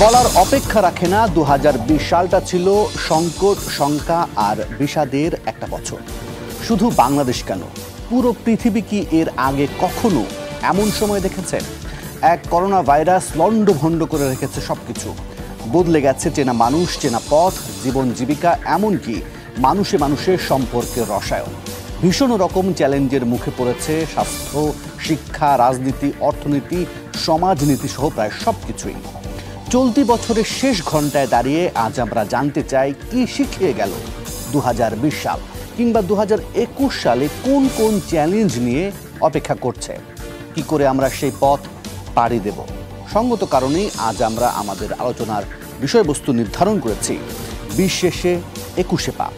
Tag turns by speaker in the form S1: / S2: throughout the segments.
S1: বলার অপেক্ষা রাখে না। 2020 সালটা ছিল সংকট, শঙ্কা আর বিষাদের একটা বছর। শুধু বাংলাদেশ কেন, পুরো পৃথিবী কি এর আগে কখনো এমন সময় দেখেছে? এক করোনা ভাইরাস লণ্ডভণ্ড করে রেখেছে সবকিছু। বদলে গেছে চেনা মানুষ, চেনা পথ, জীবন জীবিকা, এমনকি মানুষে মানুষের সম্পর্কের রসায়ন। ভীষণ রকম চ্যালেঞ্জের মুখে পড়েছে স্বাস্থ্য, শিক্ষা, রাজনীতি, অর্থনীতি, সমাজনীতি সহ প্রায় সবকিছুই। চলতি বছরের শেষ ঘন্টায় দাঁড়িয়ে আজ আমরা জানতে চাই কি শিখিয়ে গেল 2020 সাল, কিংবা 2021 সালে কোন কোন চ্যালেঞ্জ নিয়ে অপেক্ষা করছে, কি করে আমরা সেই পথ পাড়ি দেব। সঙ্গত কারণেই আজ আমরা আমাদের আলোচনার বিষয়বস্তু নির্ধারণ করেছি 20 শেষে 21-এ পা।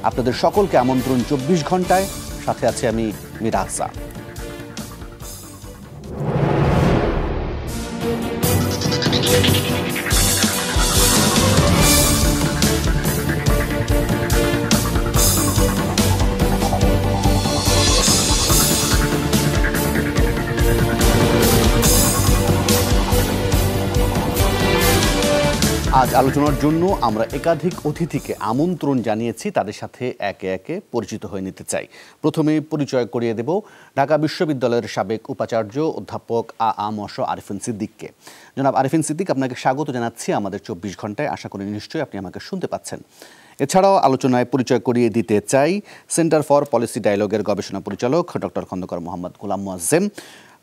S1: আপনাদের সকলকে আমন্ত্রণ 24 ঘন্টায়। সাথে আছে আমি মীরা আহসান। আজ আলোচনার জন্য আমরা একাধিক অতিথিকে আমন্ত্রণ জানিয়েছি, তাদের সাথে একে একে পরিচিত হয়ে নিতে চাই। প্রথমে পরিচয় করিয়ে দেব ঢাকা বিশ্ববিদ্যালয়ের সাবেক উপাচার্য অধ্যাপক আ.ম আরিফিন সিদ্দিককে। জনাব আরিফিন সিদ্দিক, আপনাকে স্বাগত জানাচ্ছি আমাদের 24 ঘন্টায়। আশা করি নিশ্চয়ই আপনি আমাকে শুনতে পাচ্ছেন। এছাড়াও আলোচনায় পরিচয় করিয়ে দিতে চাই সেন্টার ফর পলিসি ডায়ালগের গবেষণা পরিচালক ডক্টর খন্দকার মোহাম্মদ গোলাম মোয়াজ্জেম।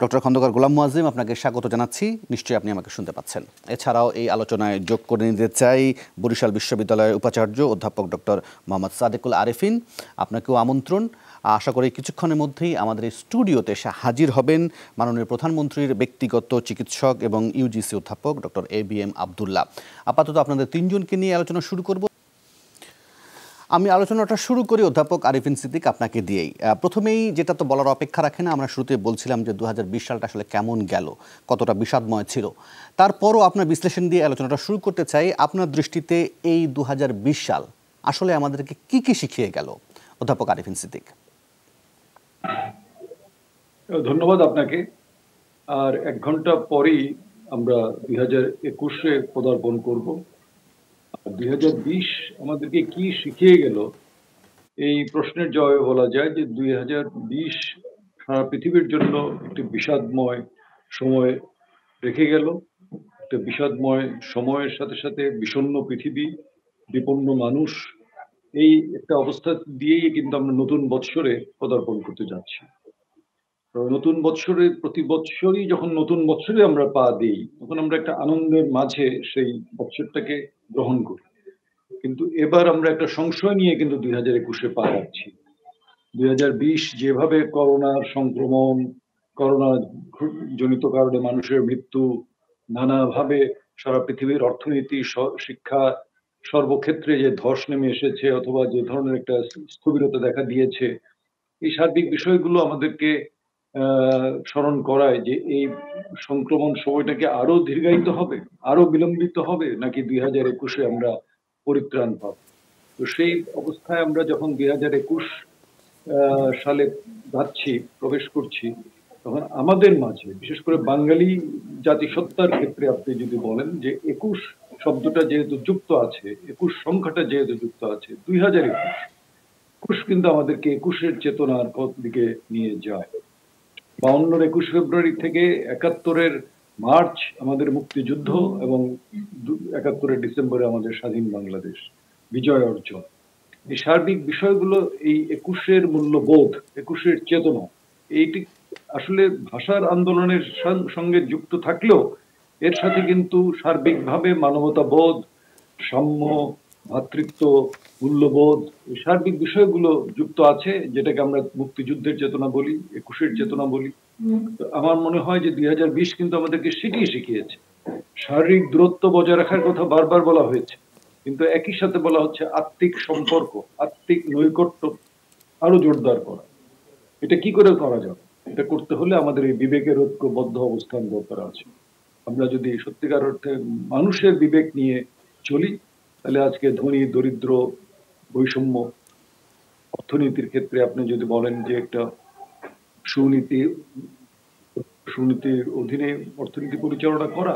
S1: ডক্টর খন্দকার গোলাম মোয়াজ্জেম, আপনাকে স্বাগত জানাচ্ছি। নিশ্চয়ই আপনি আমাকে শুনতে পাচ্ছেন। এছাড়াও এই আলোচনায় যোগ করে নিতে চাই বরিশাল বিশ্ববিদ্যালয়ের উপাচার্য অধ্যাপক ডক্টর মোহাম্মদ সাদেকুল আরেফিন, আপনাকেও আমন্ত্রণ। আশা করি কিছুক্ষণের মধ্যেই আমাদের এই স্টুডিওতে এসে হাজির হবেন মাননীয় প্রধানমন্ত্রীর ব্যক্তিগত চিকিৎসক এবং ইউজিসি অধ্যাপক ডক্টর এ.বি.এম আবদুল্লাহ। আপাতত আপনাদের তিনজনকে নিয়ে আলোচনা শুরু করব। আমি আলোচনাটা শুরু করি অধ্যাপক আরিফিন সিদ্দিক আপনাকে দিয়েই। প্রথমেই যেটা তো বলার অপেক্ষা রাখে না, আমরা শুরুতে বলছিলাম যে 2020 সালটা আসলে কেমন গেল, কতটা বিষাদময় ছিল। তারপরও আপনার বিশ্লেষণ দিয়ে আলোচনাটা শুরু করতে চাই। আপনার দৃষ্টিতে এই 2020 সাল আসলে আমাদেরকে কি কি শিখিয়ে গেল, অধ্যাপক আরিফিন সিদ্দিক?
S2: ধন্যবাদ আপনাকে। আর 1 ঘন্টা পরেই আমরা 2021-এ পদার্পণ করব। 2020 আমাদেরকে কি শিখিয়ে গেল, এই প্রশ্নের জবাবে বলা যায় যে 2020 সারা পৃথিবীর জন্য একটি বিষাদময় সময় রেখে গেল। একটা বিষাদময় সময়ের সাথে সাথে বিষণ্ণ পৃথিবী, বিপন্ন মানুষ, এই একটা অবস্থা দিয়েই কিন্তু আমরা নতুন বৎসরে পদার্পণ করতে যাচ্ছি। নতুন বৎসরে প্রতি বৎসরই যখন নতুন বৎসরে আমরা পা দিই, তখন আমরা একটা আনন্দের মাঝে সেই বৎসরটাকে গ্রহণ করি। কিন্তু এবার আমরা একটা সংশয় নিয়ে কিন্তু 2021-এ পা রাখছি। 2020 যেভাবে করোনার সংক্রমণ, করোনা জনিত কারণে মানুষের মৃত্যু, নানাভাবে সারা পৃথিবীর অর্থনীতি, শিক্ষা, সর্বক্ষেত্রে যে ধস নেমে এসেছে অথবা যে ধরনের একটা স্থবিরতা দেখা দিয়েছে, এই সার্বিক বিষয়গুলো আমাদেরকে স্মরণ করায় যে এই সংক্রমণ সময়টাকে আরো দীর্ঘায়িত হবে, আরো বিলম্বিত হবে, নাকি 2021-এ আমরা পরিত্রাণ পাবো। তো সেই অবস্থায় আমরা যখন 2021 সালে যাচ্ছি, প্রবেশ করছি, তখন আমাদের মাঝে বিশেষ করে বাঙালি জাতিসত্তার ক্ষেত্রে আপনি যদি বলেন যে 21 শব্দটা যেহেতু যুক্ত আছে, 21 সংখ্যাটা যেহেতু যুক্ত আছে, 2021 কিন্তু আমাদেরকে 21-এর চেতনার পথ দিকে নিয়ে যায়। 52-এর 21 ফেব্রুয়ারি থেকে 71-এর মার্চ আমাদের মুক্তিযুদ্ধ এবং 71-এর ডিসেম্বরে আমাদের স্বাধীন বাংলাদেশ বিজয় অর্জন। এই সার্বিক বিষয়গুলো, এই 21-এর মূল্যবোধ, 21-এর চেতনা, এইটি আসলে ভাষার আন্দোলনের সঙ্গে যুক্ত থাকলেও এর সাথে কিন্তু সার্বিকভাবে মানবতাবোধ, সাম্য, ভ্রাতৃত্ব, মূল্যবোধ, সার্বিক বিষয়গুলো যুক্ত আছে, যেটাকে আমরা মুক্তিযুদ্ধের চেতনা বলি, 21-এর চেতনা বলি। আমার মনে হয় যে 2020 কিন্তু আমাদেরকে শিখিয়েছে। শারীরিক দূরত্ব বজায় রাখার কথা বারবার বলা হয়েছে, কিন্তু একই সাথে বলা হচ্ছে আত্মিক সম্পর্ক, আত্মিক নৈকট্য আরো জোরদার করা। এটা কি করে করা যাবে? এটা করতে হলে আমাদের এই বিবেকের ঐক্যবদ্ধ অবস্থান দরকার আছে। আমরা যদি সত্যিকার অর্থে মানুষের বিবেক নিয়ে চলি, তাহলে আজকে ধনী দরিদ্র বৈষম্য, অর্থনীতির ক্ষেত্রে আপনি যদি বলেন যে একটা সুনীতির অধীনে অর্থনীতি পরিচালনা করা,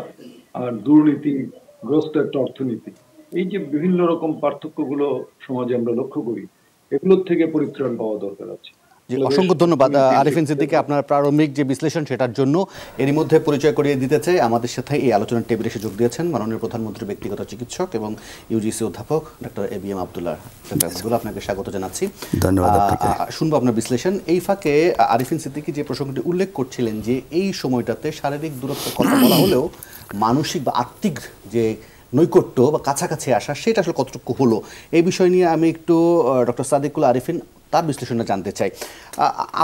S2: আর দুর্নীতি গ্রস্ত একটা অর্থনীতি, এই যে বিভিন্ন রকম পার্থক্যগুলো সমাজে আমরা লক্ষ্য করি, এগুলোর থেকে পরিত্রাণ পাওয়া দরকার আছে।
S1: জি, অসংখ্য ধন্যবাদ আরিফিন সিদ্দিকী আপনার প্রারম্ভিক যে বিশ্লেষণ সেটার জন্য। এরই মধ্যে পরিচয় করিয়ে দিতে চাই, আমাদের সাথে এই আলোচনার টেবিলে এসে যোগ দিয়েছেন মাননীয় প্রধানমন্ত্রীর ব্যক্তিগত চিকিৎসক এবং ইউজিসি অধ্যাপক ডক্টর ABM আব্দুল্লাহ। আপনাকে স্বাগত জানাচ্ছি।
S3: ধন্যবাদ।
S1: শুনবো আপনার বিশ্লেষণ। এই ফাঁকে আরিফিন সিদ্দিকী যে প্রসঙ্গটি উল্লেখ করছিলেন যে এই সময়টাতে শারীরিক দূরত্বের কথা বলা হলেও মানসিক বা আত্মিক যে নৈকট্য বা কাছাকাছি আসা সেটা আসলে কতটুকু হলো, এই বিষয় নিয়ে আমি একটু ডক্টর সাদিকুল আরিফিন তার বিশ্লেষণটা জানতে চাই।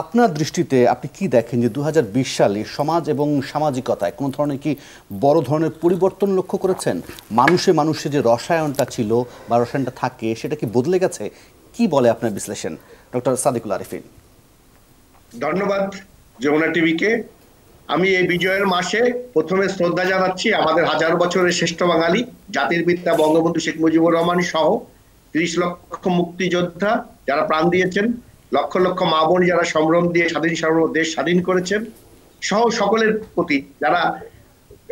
S1: আপনার দৃষ্টিতে আপনি কি দেখেন যে 2020 সালে সমাজ এবং সামাজিকতায় কোনো ধরনের কি বড় ধরনের পরিবর্তন লক্ষ্য করেছেন? মানুষে যে রসায়নটা ছিল বা রসায়নটা থাকে সেটা কি বদলে গেছে? কি বলে আপনার বিশ্লেষণ, ডক্টর সাদিকুল আরিফিন?
S4: ধন্যবাদ যমুনা টিভিকে। আমি এই বিজয়ের মাসে প্রথমে শ্রদ্ধা জানাচ্ছি আমাদের হাজার বছরের শ্রেষ্ঠ বাঙালি জাতির পিতা বঙ্গবন্ধু শেখ মুজিবুর রহমান সহ 30 লক্ষ মুক্তিযোদ্ধা যারা প্রাণ দিয়েছেন, লক্ষ লক্ষ মা বোন যারা সম্ভ্রম দিয়ে স্বাধীন সার্বভৌম দেশ স্বাধীন করেছেন, সহ সকলের প্রতি যারা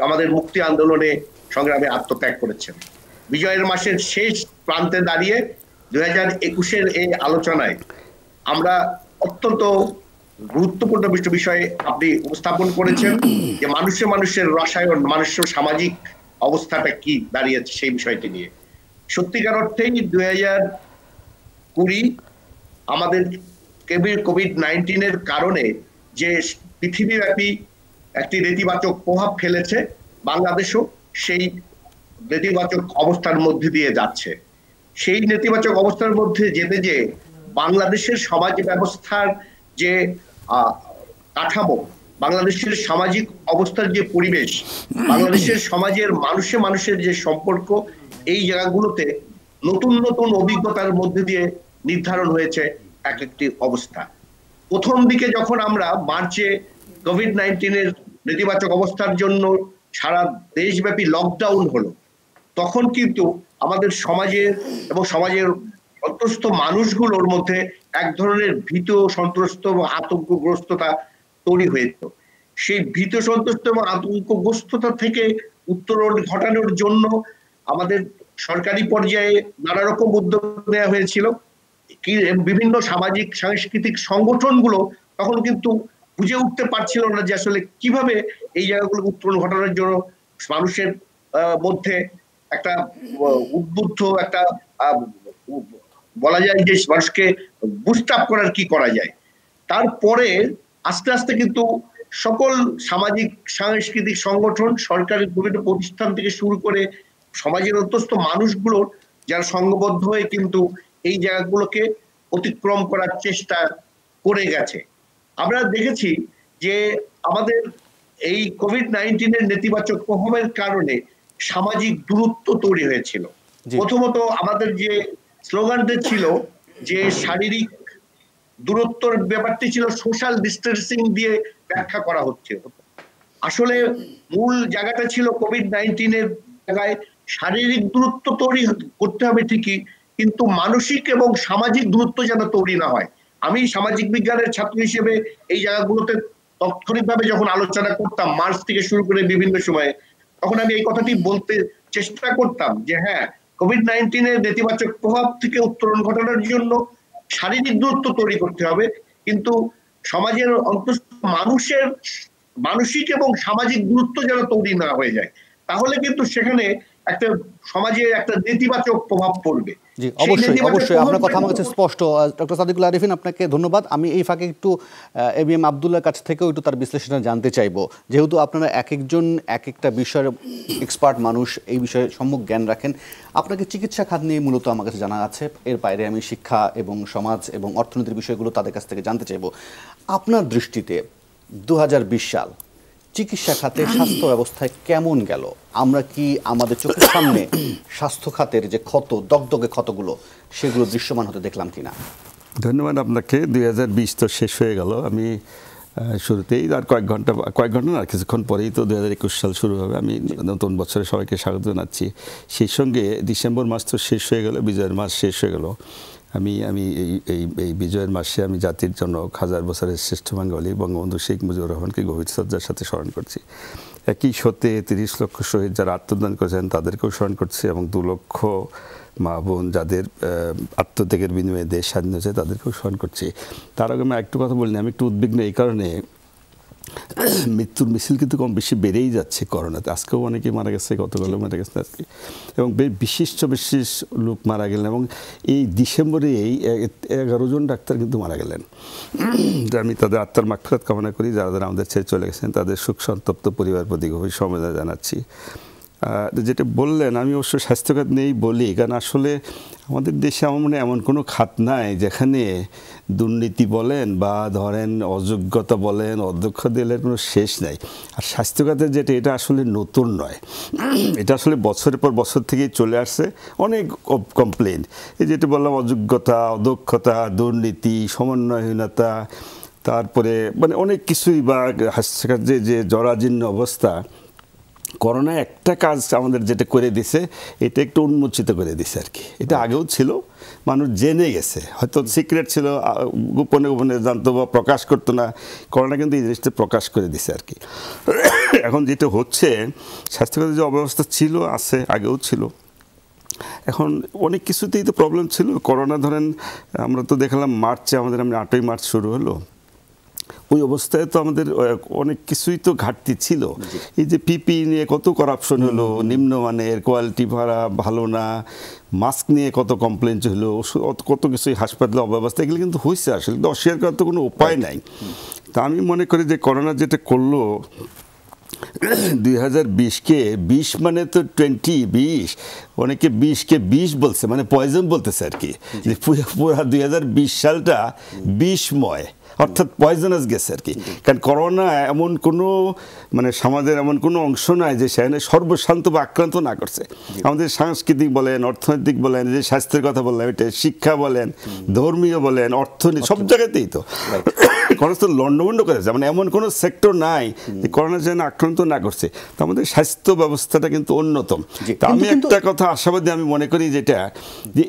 S4: আমাদের মুক্তি আন্দোলনে সংগ্রামে আত্মত্যাগ করেছেন। বিজয়ের মাসের শেষ প্রান্তে দাঁড়িয়ে 2021-এর এই আলোচনায় আমরা অত্যন্ত গুরুত্বপূর্ণ বিষয়ে আপনি উপস্থাপন করেছেন যে মানুষের রসায়ন, মানুষের সামাজিক অবস্থাটা কি দাঁড়িয়েছে সেই বিষয়টি নিয়ে। সত্যিকার অর্থেই 2020 আমাদের কোভিড-19-এর কারণে যে পৃথিবীব্যাপী একটি নেতিবাচক প্রভাব ফেলেছে, বাংলাদেশও সেই নেতিবাচক অবস্থার মধ্যে দিয়ে যাচ্ছে। সেই নেতিবাচক অবস্থার মধ্যে যেতে যে বাংলাদেশের সমাজ ব্যবস্থার যে কাঠামো, বাংলাদেশের সামাজিক অবস্থার যে পরিবেশ, বাংলাদেশের সমাজের মানুষের যে সম্পর্ক, এই জায়গাগুলোতে নতুন নতুন অভিজ্ঞতার মধ্যে দিয়ে নির্ধারণ হয়েছে এক একটি অবস্থা। প্রথম দিকে যখন আমরা মার্চে কোভিড-19-এর নেতিবাচক অবস্থার জন্য সারা দেশব্যাপী লকডাউন হলো, তখন কিন্তু আমাদের সমাজের এবং সমাজের অন্তস্থ মানুষগুলোর মধ্যে এক ধরনের ভীত, সন্ত্রস্ত এবং আতঙ্কগ্রস্ততা তৈরি হয়েছিল। সেই ভীত, সন্ত্রস্ত এবং আতঙ্কগ্রস্ততা থেকে উত্তরণ ঘটানোর জন্য আমাদের সরকারি পর্যায়ে নানা রকম উদ্যোগ নেওয়া হয়েছিল। বিভিন্ন সামাজিক সাংস্কৃতিক সংগঠনগুলো তখন কিন্তু বুঝে উঠতে পারছিল না যে আসলে কিভাবে এই জায়গাগুলো উত্তরণ ঘটানোর জন্য মানুষের মধ্যে একটা উদ্বুদ্ধ একটা বলা যায় যে মানুষকে বুস্ট আপ করার কি করা যায়। তারপরে আস্তে আস্তে কিন্তু সকল সামাজিক সাংস্কৃতিক সংগঠন, সরকারি বিভিন্ন প্রতিষ্ঠান থেকে শুরু করে সমাজের অন্তস্থ মানুষগুলোর যারা সংঘবদ্ধ হয়ে কিন্তু এই জায়গাগুলোকে অতিক্রম করার চেষ্টা করে গেছে। আমরা দেখেছি যে আমাদের এই কোভিড-19-এর নেতিবাচক প্রভাবের কারণে সামাজিক দূরত্ব তৈরি হয়েছিল। প্রথমত আমাদের যে স্লোগানটা ছিল যে শারীরিক দূরত্বর ব্যাপারটি ছিল সোশ্যাল ডিস্টেন্সিং দিয়ে ব্যাখ্যা করা হচ্ছে। আসলে মূল জায়গাটা ছিল কোভিড-19-এর জায়গায় শারীরিক দূরত্ব তৈরি করতে হবে ঠিকই, কিন্তু মানসিক এবং সামাজিক দূরত্ব যেন তৈরি না হয়। আমি সামাজিক বিজ্ঞানের ছাত্র হিসেবে এই জায়গাগুলোতে তাৎক্ষণিকভাবে যখন আলোচনা করতাম মার্চ থেকে শুরু করে বিভিন্ন সময়ে, তখন আমি এই কথাটি বলতে চেষ্টা করতাম যে হ্যাঁ, কোভিড-19-এর নেতিবাচক প্রভাব থেকে উত্তরণ ঘটানোর জন্য শারীরিক দূরত্ব তৈরি করতে হবে, কিন্তু সমাজের অন্তস্থ মানুষের মানসিক এবং সামাজিক দূরত্ব যেন তৈরি না হয়ে যায়, তাহলে কিন্তু সেখানে একটা সমাজে একটা নেতিবাচক প্রভাব পড়বে।
S1: জি, অবশ্যই আপনার কথা আমার কাছে স্পষ্ট। ডক্টর সাদিকুল আরিফিন, আপনাকে ধন্যবাদ। আমি এই ফাঁকে একটু ABM আব্দুল্লাহর কাছ থেকেও একটু তার বিশ্লেষণ জানতে চাইবো, যেহেতু আপনারা এক একজন এক একটা বিষয়ের এক্সপার্ট মানুষ, এই বিষয়ে সম্যক জ্ঞান রাখেন। আপনাকে চিকিৎসা খাত নিয়ে মূলত আমার কাছে জানা আছে, এর বাইরে আমি শিক্ষা এবং সমাজ এবং অর্থনীতির বিষয়গুলো তাদের কাছ থেকে জানতে চাইবো। আপনার দৃষ্টিতে 2020 সাল চিকিৎসা খাতে স্বাস্থ্য ব্যবস্থায় কেমন গেল? আমরা কি আমাদের চোখের সামনে স্বাস্থ্য খাতের যে ক্ষত, দগদগে ক্ষতগুলো, সেগুলো দৃশ্যমান হতে দেখলাম কিনা?
S3: ধন্যবাদ আপনাকে। 2020 তো শেষ হয়ে গেল। আমি শুরুতেই আর কয়েক ঘন্টা না, কিছুক্ষণ পরেই তো 2021 সাল শুরু হবে। আমি নতুন বছরে সবাইকে স্বাগত জানাচ্ছি। সেই সঙ্গে ডিসেম্বর মাস তো শেষ হয়ে গেল, বিজয়ের মাস শেষ হয়ে গেল। আমি আমি এই এই এই বিজয়ের মাসে আমি জাতির জনক, হাজার বছরের শ্রেষ্ঠ বাঙালি বঙ্গবন্ধু শেখ মুজিবুর রহমানকে গভীর শ্রদ্ধার সাথে স্মরণ করছি। একই সাথে 30 লক্ষ শহীদ যারা আত্মদান করেছেন তাদেরকেও স্মরণ করছি, এবং 2 লক্ষ মা বোন যাদের আত্মত্যাগের বিনিময়ে দেশ স্বাধীন হয়েছে তাদেরকেও স্মরণ করছি। তার আগে আমি একটু কথা বলিনি, আমি একটু উদ্বিগ্ন এই কারণে, মৃত্যুর মিছিল কিন্তু কম বেশি বেড়েই যাচ্ছে করোনাতে। আজকেও অনেকে মারা গেছে, গতকালও মারা গেছে আজকে, এবং বিশিষ্ট লোক মারা গেলেন, এবং এই ডিসেম্বরে এই 11 জন ডাক্তার কিন্তু মারা গেলেন। আমি তাদের আত্মার মাগফিরাত কামনা করি, যারা যারা আমাদের ছেড়ে চলে গেছেন তাদের শোক সন্তপ্ত পরিবার প্রতি গভীর সমবেদনা জানাচ্ছি। যেটা বললেন, আমি অবশ্য স্বাস্থ্যখাত নিয়েই বলি, কারণ আসলে আমাদের দেশে আমার মনে এমন কোনো খাত নাই যেখানে দুর্নীতি বলেন বা ধরেন অযোগ্যতা বলেন, অধ্যক্ষ দিলের কোনো শেষ নাই। আর স্বাস্থ্যখাতের যেটা, এটা আসলে নতুন নয়, এটা আসলে বছরের পর বছর থেকেই চলে আসছে অনেক কমপ্লেন। এই যেটা বললাম, অযোগ্যতা, অদক্ষতা, দুর্নীতি, সমন্বয়হীনতা, তারপরে মানে অনেক কিছুই, বা স্বাস্থ্যখাত যে জরাজীর্ণ অবস্থা, করোনা একটা কাজ আমাদের যেটা করে দিছে, এটা একটু উন্মোচিত করে দিছে আর কি। এটা আগেও ছিল, মানুষ জেনে গেছে, হয়তো সিক্রেট ছিল, গোপনে গোপনে জানতো বা প্রকাশ করতো না। করোনা কিন্তু এই জিনিসটা প্রকাশ করে দিছে আর কি। এখন যেটা হচ্ছে, স্বাস্থ্যগত যে অব্যবস্থা ছিল, আছে, আগেও ছিল, এখন অনেক কিছুতেই তো প্রবলেম ছিল। করোনা ধরেন আমরা তো দেখলাম মার্চে, আমাদের 8ই মার্চ শুরু হলো, ওই অবস্থায় তো আমাদের অনেক কিছুই তো ঘাটতি ছিল। এই যে পিপি নিয়ে কত করাপশন হলো, নিম্নমানের, কোয়ালিটি ভালো না, মাস্ক নিয়ে কত কমপ্লেন হলো, কত কিছুই হাসপাতালে অব্যবস্থা, এগুলো কিন্তু হয়েছে, আসলে কিন্তু অস্বীকার করার তো কোনো উপায় নাই। তা আমি মনে করি যে করোনা যেটা করলো 2020-কে 20 মানে তো 20-20, অনেকে 20-কে 20 বলছে, মানে পয়জন বলতেছে আর কি, যে পুরা 2020 সালটা বিষময়, অর্থাৎ পয়জনাস গেছে আর কি। কারণ করোনা এমন কোনো মানে সমাজের এমন কোনো অংশ নাই যে সেখানে সর্বশান্ত বা আক্রান্ত না করছে। আমাদের সাংস্কৃতিক বলেন, অর্থনৈতিক বলেন, যে স্বাস্থ্যের কথা বললাম, এটা শিক্ষা বলেন, ধর্মীয় বলেন, অর্থনীতি, সব জায়গাতেই তো করোনা তো লন্ডভন্ড করেছে। মানে এমন কোনো সেক্টর নাই যে করোনা যেন আক্রান্ত না করছে। তো আমাদের স্বাস্থ্য ব্যবস্থাটা কিন্তু অন্যতম। তা আমি একটা কথা আশাবাদী আমি মনে করি, যেটা যে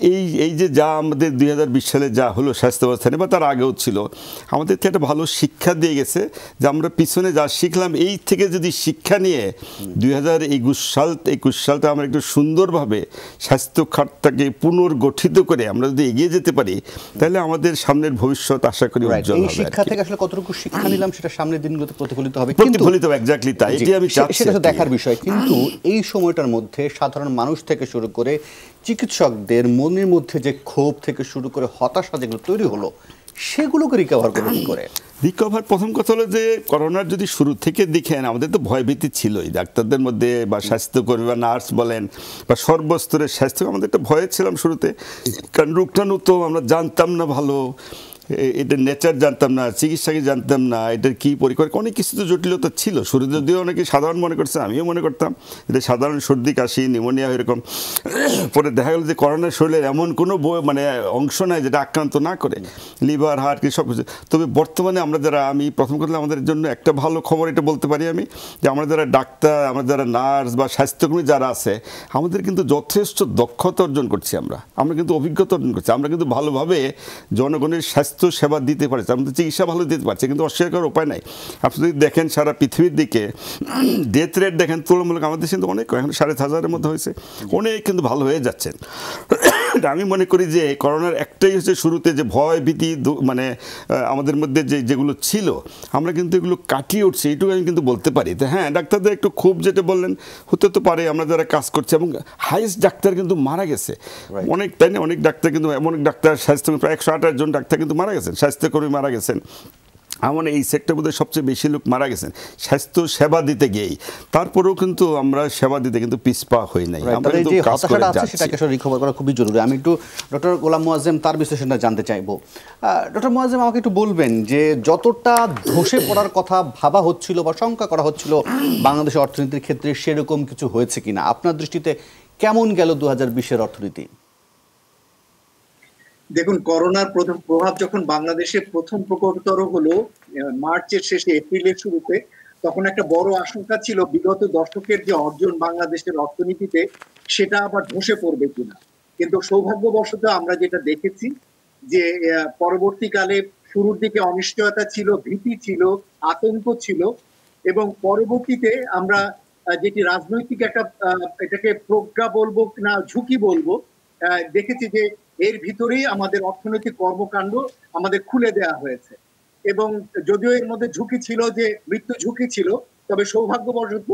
S3: এই যে যা আমাদের 2020 সালে যা হলো স্বাস্থ্য ব্যবস্থা নিয়ে, বা তার আগেও ছিল, আমাদেরকে একটা ভালো শিক্ষা দিয়ে গেছে, যে আমরা পিছনে যা শিখলাম, এই থেকে যদি শিক্ষা নিয়ে 2021 সালটা আমরা একটু সুন্দরভাবে স্বাস্থ্য খাতটাকে পুনর্গঠিত করে আমরা যদি এগিয়ে যেতে পারি, তাহলে আমাদের সামনের ভবিষ্যৎ আশা করি উজ্জ্বল হবে।
S1: শিক্ষা থেকে আসলে কতটুকু শিক্ষা নিলাম সেটা সামনের দিনগুলোতে প্রতিফলিত হবে,
S3: এক্স্যাক্টলি তাই, এটি আমি চাচ্ছি,
S1: সেটা তো দেখার বিষয়। কিন্তু এই সময়টার মধ্যে সাধারণ মানুষ থেকে শুরু করে চিকিৎসকদের মনের মধ্যে যে ক্ষোভ থেকে শুরু করে হতাশা যেগুলো তৈরি হলো, সেগুলোকে রিকভার করে
S3: রিকভার প্রথম কথা হলো যে করোনার যদি শুরু থেকে দেখেন, আমাদের তো ভয়ভীতি ছিলই ডাক্তারদের মধ্যে, বা স্বাস্থ্যকর্মী বা নার্স বলেন, বা সর্বস্তরের স্বাস্থ্য, আমাদের একটা ভয়ে ছিলাম শুরুতে, কারণ রোগটা নতুন, আমরা জানতাম না ভালো, এটার নেচার জানতাম না, চিকিৎসাকে জানতাম না, এটার কী পরীক্ষা, অনেক কিছু তো জটিলতা ছিল শুরুতে। যদিও অনেকে সাধারণ মনে করছে, আমিও মনে করতাম এটা সাধারণ সর্দি কাশি, নিউমোনিয়া এরকম। পরে দেখা গেল যে করোনার শরীরের এমন কোনো মানে অংশ নাই যেটা আক্রান্ত না করে, লিভার, হার্ট, কি সব কিছু। তবে বর্তমানে আমরা যারা, আমি প্রথম কথা আমাদের জন্য একটা ভালো খবর এটা বলতে পারি আমি, যে আমরা যারা ডাক্তার, আমরা যারা নার্স বা স্বাস্থ্যকর্মী যারা আছে, আমাদের কিন্তু যথেষ্ট দক্ষতা অর্জন করছি, আমরা কিন্তু অভিজ্ঞতা অর্জন করছি, আমরা কিন্তু ভালোভাবে জনগণের স্বাস্থ্য সেবা দিতে পারছে, আমাদের চিকিৎসা ভালো দিতে পারছে, কিন্তু অস্বীকার করার উপায় নাই। আপনি যদি দেখেন সারা পৃথিবীর দিকে ডেথ রেট দেখেন, তুলনামূলক আমাদের কিন্তু অনেক, এখন 5,500-এর মধ্যে হয়েছে, অনেক কিন্তু ভালো হয়ে যাচ্ছেন। আমি মনে করি যে করোনার একটাই হচ্ছে শুরুতে যে ভয় ভীতি, মানে আমাদের মধ্যে যেগুলো ছিল, আমরা কিন্তু এগুলো কাটিয়ে উঠছি, এইটুকু আমি কিন্তু বলতে পারি। তো হ্যাঁ, ডাক্তারদের একটু খুব যেটা বললেন হতে তো পারে, আমরা যারা কাজ করছি, এবং হাইয়েস্ট ডাক্তার কিন্তু মারা গেছে অনেক, তাই না? অনেক ডাক্তার কিন্তু, এমন ডাক্তার স্বাস্থ্য প্রায় 128 জন ডাক্তার কিন্তু মারা গেছেন, স্বাস্থ্যকর্মী মারা গেছেন। আমার এই সেক্টরের মধ্যে সবচেয়ে বেশি লোক মারা গেছেন স্বাস্থ্য সেবা দিতে গিয়েই। তারপরেও কিন্তু আমরা সেবা দিতে কিন্তু পিছপা হই নাই, আমরা কিন্তু কাজ করে যাচ্ছি।
S1: সেটাকে আসলে রিকভার করা খুবই জরুরি। আমি একটু ডক্টর গোলাম মোয়াজ্জেম তার বিশ্লেষণটা জানতে চাইবো। ডক্টর মোয়াজ্জেম, আমাকে একটু বলবেন যে যতটা ধসে পড়ার কথা ভাবা হচ্ছিল বা শঙ্কা করা হচ্ছিল বাংলাদেশের অর্থনীতির ক্ষেত্রে, সেরকম কিছু হয়েছে কিনা? আপনার দৃষ্টিতে কেমন গেল 2020-এর অর্থনীতি?
S5: দেখুন, করোনার প্রথম প্রভাব যখন বাংলাদেশে প্রথম প্রকটতর হলো মার্চের শেষে, এপ্রিলের শুরুতে, তখন একটা বড় আশঙ্কা ছিল বিগত দশকের যে অর্জন বাংলাদেশের অর্থনীতিতে, সেটা আবার ধসে পড়বে কিনা। কিন্তু সৌভাগ্যবশত আমরা যেটা দেখেছি যে পরবর্তীকালে শুরুর দিকে অনিশ্চয়তা ছিল, ভীতি ছিল, আতঙ্ক ছিল, এবং পরবর্তীতে আমরা যেটি রাজনৈতিক একটা এটাকে প্রজ্ঞা বলবো না ঝুঁকি বলবো, দেখেছি যে এর ভিতরেই আমাদের অর্থনৈতিক কর্মকাণ্ড আমাদের খুলে দেওয়া হয়েছে। এবং যদিও এর মধ্যে ঝুঁকি ছিল, যে মৃত্যু ঝুঁকি ছিল, তবে সৌভাগ্যবশত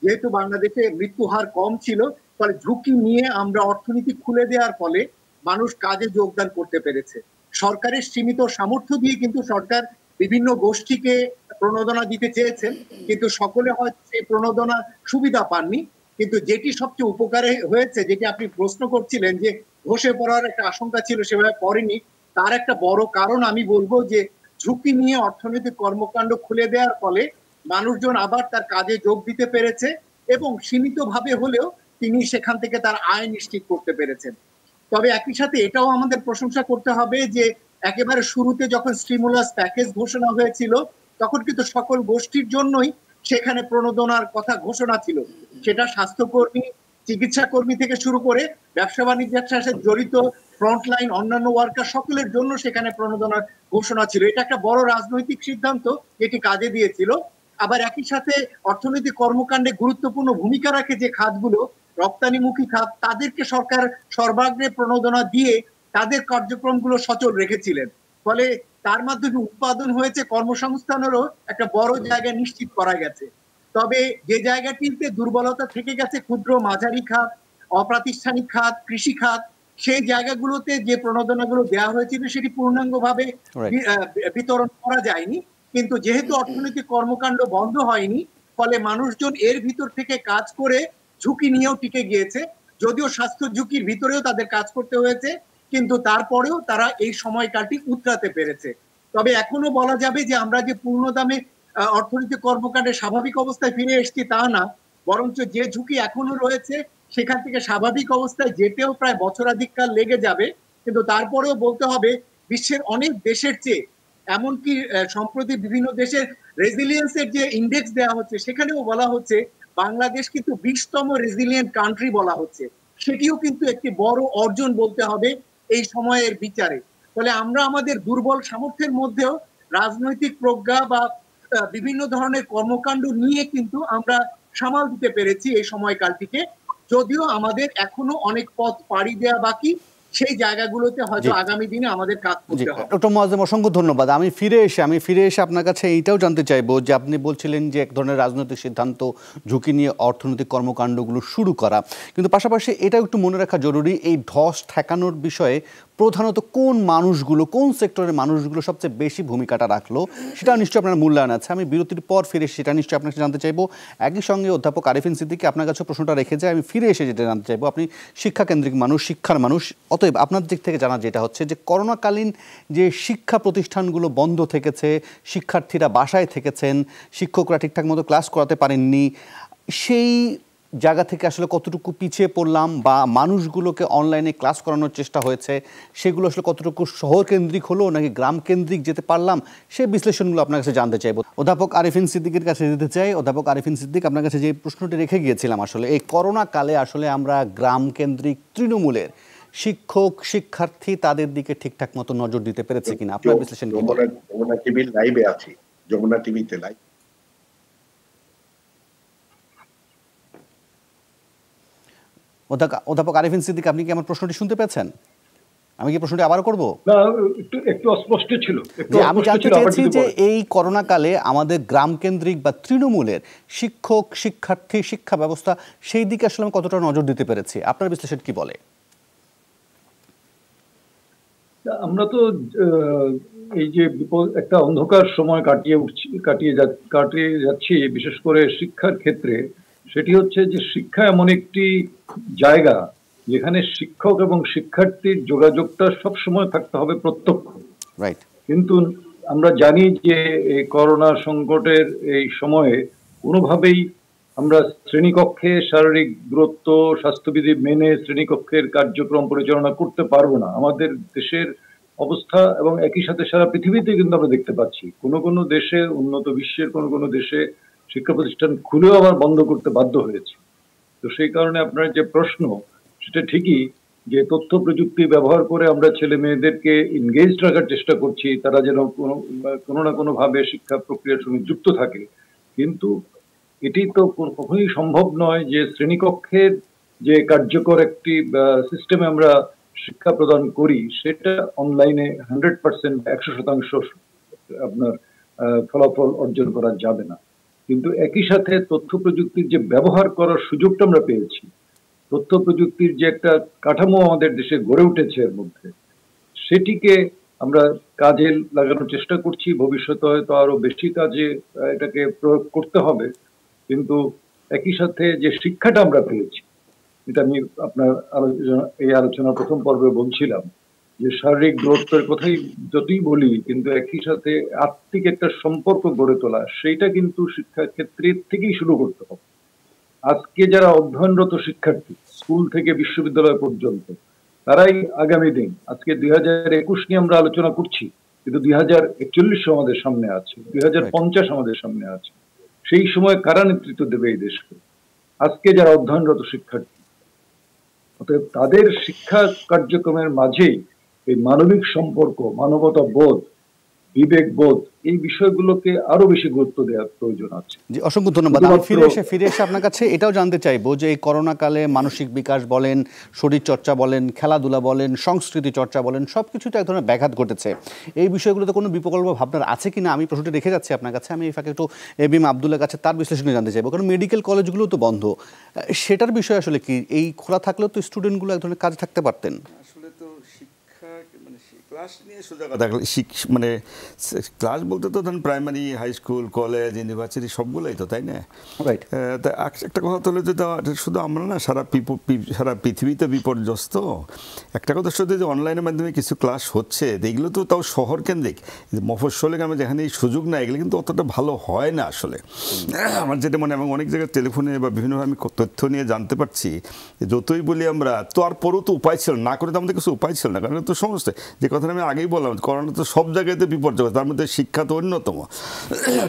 S5: যেহেতু বাংলাদেশে মৃত্যু হার কম ছিল, ফলে ঝুঁকি নিয়ে আমরা অর্থনীতি খুলে দেওয়ার ফলে মানুষ কাজে যোগদান করতে পেরেছে। সরকারের সীমিত সামর্থ্য দিয়ে কিন্তু সরকার বিভিন্ন গোষ্ঠীকে প্রণোদনা দিতে চেয়েছেন, কিন্তু সকলে হয়তো সেই প্রণোদনা সুবিধা পাননি। কিন্তু যেটি সবচেয়ে উপকারে হয়েছে, যেটি আপনি প্রশ্ন করছিলেন যে ধসে পড়ার একটা আশঙ্কা ছিল, সেভাবে পড়েনি, তার একটা বড় কারণ আমি বলবো যে ঝুঁকি নিয়ে অর্থনৈতিক কর্মকাণ্ড খুলে দেওয়ার ফলে মানুষজন আবার তার কাজে যোগ দিতে পেরেছে, এবং সীমিতভাবে হলেও তিনি সেখান থেকে তার আয় নিশ্চিত করতে পেরেছেন। তবে একই সাথে এটাও আমাদের প্রশংসা করতে হবে যে একেবারে শুরুতে যখন স্টিমুলাস প্যাকেজ ঘোষণা হয়েছিল, তখন কিন্তু সকল গোষ্ঠীর জন্যই সেখানে প্রণোদনার কথা ঘোষণা ছিল। সেটা স্বাস্থ্যকর্মী, চিকিৎসা কর্মী থেকে শুরু করে ব্যবসা বাণিজ্যের সাথে জড়িত ফ্রন্টলাইন অন্যান্য ওয়ার্কার সকলের জন্য সেখানে প্রণোদনার ঘোষণা ছিল। এটা একটা বড় রাজনৈতিক সিদ্ধান্ত, যেটি কাজে দিয়েছিল। আবার একই সাথে অর্থনৈতিক কর্মকাণ্ডে গুরুত্বপূর্ণ ভূমিকা রাখে যে খাতগুলো, রপ্তানিমুখী খাত, তাদেরকে সরকার সর্বাগ্রে প্রণোদনা দিয়ে তাদের কার্যক্রমগুলো সচল রেখেছিলেন। ফলে তার মাধ্যমে উৎপাদন হয়েছে, কর্মসংস্থানেরও একটা বড় জায়গা নিশ্চিত করা গেছে। তবে যে জায়গাটিতে দুর্বলতা থেকে গেছে, ক্ষুদ্র মাঝারি খাত, অপ্রাতিষ্ঠানিক খাত, কৃষি খাত, সেই জায়গাগুলোতে যে প্রণোদনাগুলো দেওয়া হয়েছিল সেটি পূর্ণাঙ্গভাবে বিতরণ করা যায়নি। কিন্তু যেহেতু অর্থনৈতিক কর্মকাণ্ড বন্ধ হয়নি, ফলে মানুষজন এর ভিতর থেকে কাজ করে ঝুঁকি নিয়েও টিকে গিয়েছে। যদিও স্বাস্থ্য ঝুঁকির ভিতরেও তাদের কাজ করতে হয়েছে, কিন্তু তারপরেও তারা এই সময়কালটি উতরাতে পেরেছে। তবে এখনো বলা যাবে যে আমরা যে পূর্ণ দামে অর্থনৈতিক কর্মকাণ্ডে স্বাভাবিক অবস্থায় ফিরে এসেছি তা না, বরঞ্চ যে ঝুঁকি এখনো রয়েছে সেখান থেকে স্বাভাবিক অবস্থায় যেতেও প্রায় বছরাধিককাল লেগে যাবে। কিন্তু তারপরেও বলতে হবে, বিশ্বের অনেক দেশের চেয়ে, এমনকি সম্প্রতি বিভিন্ন দেশের রেজিলিয়েন্সের যে ইন্ডেক্স দেওয়া হচ্ছে, সেখানেও বলা হচ্ছে বাংলাদেশ কিন্তু 20তম রেজিলিয়েন্ট কান্ট্রি বলা হচ্ছে। সেটিও কিন্তু একটি বড় অর্জন বলতে হবে এই সময়ের বিচারে। ফলে আমরা আমাদের দুর্বল সামর্থ্যের মধ্যেও রাজনৈতিক প্রজ্ঞা বা বিভিন্ন ধরনের কর্মকাণ্ড নিয়ে কিন্তু আমরা সামাল দিতে পেরেছি এই সময়কালটিকে। যদিও আমাদের এখনো অনেক পথ পাড়ি দেওয়া বাকি, সেই জায়গাগুলোতে হয়তো আগামী দিনে আমাদের কাজ করতে হবে।
S1: ডক্টর মোয়াজ্জেম, অসংখ্য ধন্যবাদ। আমি ফিরে এসে আপনার কাছে এইটাও জানতে চাইবো যে আপনি বলছিলেন যে এক ধরনের রাজনৈতিক সিদ্ধান্ত, ঝুঁকি নিয়ে অর্থনৈতিক কর্মকাণ্ডগুলো শুরু করা, কিন্তু পাশাপাশি এটাও একটু মনে রাখা জরুরি, এই ধস ঠেকানোর বিষয়ে প্রধানত কোন মানুষগুলো, কোন সেক্টরের মানুষগুলো সবচেয়ে বেশি ভূমিকাটা রাখলো, সেটা নিশ্চয়ই আপনার মূল্যায়ন আছে। আমি বিরতির পর ফিরে সেটা নিশ্চয়ই আপনাকে জানতে চাইবো। একই সঙ্গে অধ্যাপক আরিফিন সিদ্দিকী, আপনার কাছে প্রশ্নটা রেখে যায়, আমি ফিরে এসে যেটা জানতে চাইবো, আপনি শিক্ষাকেন্দ্রিক মানুষ, শিক্ষার মানুষ, অতএব আপনার দিক থেকে জানা যেটা হচ্ছে যে করোনাকালীন যে শিক্ষা প্রতিষ্ঠানগুলো বন্ধ থেকেছে, শিক্ষার্থীরা বাসায় থেকেছেন, শিক্ষকরা ঠিকঠাক মতো ক্লাস করাতে পারেননি, সেই জায়গা থেকে আসলে কতটুকু পিছিয়ে পড়লাম, বা মানুষগুলোকে অনলাইনে ক্লাস করানোর চেষ্টা হয়েছে, সেগুলো আসলে কতটুকু শহর কেন্দ্রিক হলো নাকি গ্রাম কেন্দ্রিক যেতে পারলাম, সেই বিশ্লেষণগুলো আপনার কাছে জানতে চাইব। অধ্যাপক আরিফিন সিদ্দিকীর কাছে দিতে চাই। অধ্যাপক আরিফিন সিদ্দিক, আপনার কাছে যে প্রশ্নটি রেখে গিয়েছিলাম, আসলে এই করোনা কালে আসলে আমরা গ্রাম কেন্দ্রিক তৃণমূলের শিক্ষক, শিক্ষার্থী, তাদের দিকে ঠিকঠাক মতো নজর দিতে পেরেছে কিনা, আপনার বিশ্লেষণ কি?
S4: যমুনা টিভির লাইভে আছি, যমুনা টিভিতে লাইভ।
S1: অধ্যাপক আরিফিন সিদ্দিক, আপনি কি আমার প্রশ্নটি শুনতে পেয়েছেন? আমি কি প্রশ্নটি আবার করব?
S2: না, একটু অস্পষ্ট ছিল।
S1: আমি জানতে চাইছি যে এই করোনা কালে আমাদের গ্রাম কেন্দ্রিক বা তৃণমূলের শিক্ষক, শিক্ষার্থী, শিক্ষা ব্যবস্থা, সেই দিকে আসলে আমি কতটা নজর দিতে পেরেছি, আপনার বিশ্লেষণ কি বলে?
S2: আমরা তো এই যে একটা অন্ধকার সময় কাটিয়ে যাচ্ছি, বিশেষ করে শিক্ষার ক্ষেত্রে। সেটি হচ্ছে যে শিক্ষা এমন একটি জায়গা যেখানে শিক্ষক এবং শিক্ষার্থীর যোগাযোগটা সবসময় থাকতে হবে প্রত্যক্ষ।
S1: রাইট।
S2: কিন্তু আমরা জানি যে এই করোনা সংকটের এই সময়ে কোনোভাবেই আমরা শ্রেণীকক্ষে শারীরিক দূরত্ব, স্বাস্থ্যবিধি মেনে শ্রেণীকক্ষের কার্যক্রম পরিচালনা করতে পারবো না। আমাদের দেশের অবস্থা এবং একই সাথে সারা পৃথিবীতে কিন্তু আমরা দেখতে পাচ্ছি কোনো দেশে, উন্নত বিশ্বের কোনো দেশে শিক্ষা প্রতিষ্ঠান খুলেও আবার বন্ধ করতে বাধ্য হয়েছে। তো সেই কারণে আপনার যে প্রশ্ন, সেটা ঠিকই যে তথ্য প্রযুক্তি ব্যবহার করে আমরা ছেলে মেয়েদেরকে এনগেজড রাখার চেষ্টা করছি, তারা যেন কোনো না কোনো ভাবে শিক্ষা প্রক্রিয়ার সঙ্গে যুক্ত থাকে, কিন্তু এটি তো কখনোই সম্ভব নয় যে শ্রেণীকক্ষের যে কার্যকর একটি সিস্টেমে আমরা শিক্ষা প্রদান করি সেটা অনলাইনে 100% 100% আপনার ফলাফল অর্জন করা যাবে না। কিন্তু একই সাথে তথ্য প্রযুক্তির যে ব্যবহার করার সুযোগটা আমরা পেয়েছি, তথ্য প্রযুক্তির যে একটা কাঠামো আমাদের দেশে গড়ে উঠেছে এর মধ্যে, সেটিকে আমরা কাজে লাগানোর চেষ্টা করছি। ভবিষ্যতে হয়তো আরো বেশি কাজে এটাকে প্রয়োগ করতে হবে। কিন্তু একই সাথে যে শিক্ষাটা আমরা পেয়েছি, এটা আমি আপনার এই আলোচনার প্রথম পর্বে বলছিলাম যে শারীরিক দূরত্বের কথাই যতই বলি, কিন্তু একই সাথে আত্মিক একটা সম্পর্ক গড়ে তোলা, সেইটা কিন্তু শিক্ষা ক্ষেত্রে থেকেই শুরু করতে হবে। আজকে যারা অধ্যয়নরত শিক্ষার্থী স্কুল থেকে বিশ্ববিদ্যালয় পর্যন্ত, তারাই আগামী দিন, আজকে 2021 নিয়ে আমরা আলোচনা করছি, কিন্তু 2041 আমাদের সামনে আছে, 2050 আমাদের সামনে আছে। সেই সময় কারা নেতৃত্ব দেবে এই দেশকে? আজকে যারা অধ্যয়নরত শিক্ষার্থী, অতএব তাদের শিক্ষা কার্যক্রমের মাঝেই এই মানবিক সম্পর্ক, মানবতা বোধ, বিবেক বোধ, এই বিষয়গুলোকে আরো বেশি গুরুত্ব দেওয়ার প্রয়োজন আছে।
S1: জি, অসংখ্য ধন্যবাদ। আমি ফিরে এসে আপনার কাছে এটাও জানতে চাইবো যে এই করোনা কালে মানসিক বিকাশ বলেন, শরীর চর্চা বলেন, খেলাধুলা বলেন, সংস্কৃতি চর্চা বলেন, সবকিছুতে এক ধরনের ব্যাঘাত ঘটেছে। এই বিষয়গুলোতে কোনো বিকল্প ভাবনার আছে কিনা আমি প্রশ্নটা রেখে যাচ্ছি আপনার কাছে। আমি এই ফাঁকে একটু এবিএম আব্দুল্লাহর কাছে তার বিশ্লেষণে জানতে চাইবো, কারণ মেডিকেল কলেজগুলো তো বন্ধ, সেটার বিষয় আসলে কি? এই খোলা থাকলেও তো স্টুডেন্টগুলো এক ধরনের কাজে থাকতে পারতেন।
S3: আসলে তো শিক্ষা মানে ক্লাস নিয়ে সোজা কথা, মানে ক্লাস বলতে তো ধরুন primary, high school, college, university সবগুলোই তো, তাই না?
S1: রাইট।
S3: তা একটা কথা হলো যে শুধু আমরা না, সারা পৃথিবীতে বিপর্যস্ত। একটা কথা শুধু যে অনলাইনের মাধ্যমে কিছু ক্লাস হচ্ছে, এগুলো তো তাও শহর কেন্দ্রিক। মফস্বলে গ্রামে যেখানে এই সুযোগ না, এগুলো কিন্তু অতটা ভালো হয় না আসলে। আমার যেটা মনে, এবং অনেক জায়গায় টেলিফোনে বা বিভিন্নভাবে আমি তথ্য নিয়ে জানতে পারছি, যতই বলি আমরা, তো আর পরও তো উপায় ছিল না, করে তো আমাদের কিছু উপায় ছিল না। কারণ তো সমস্ত যে কথা আমি আগেই বললাম, করোনা তো সব জায়গাতে বিপর্যয়, তার মধ্যে শিক্ষা তো অন্যতম।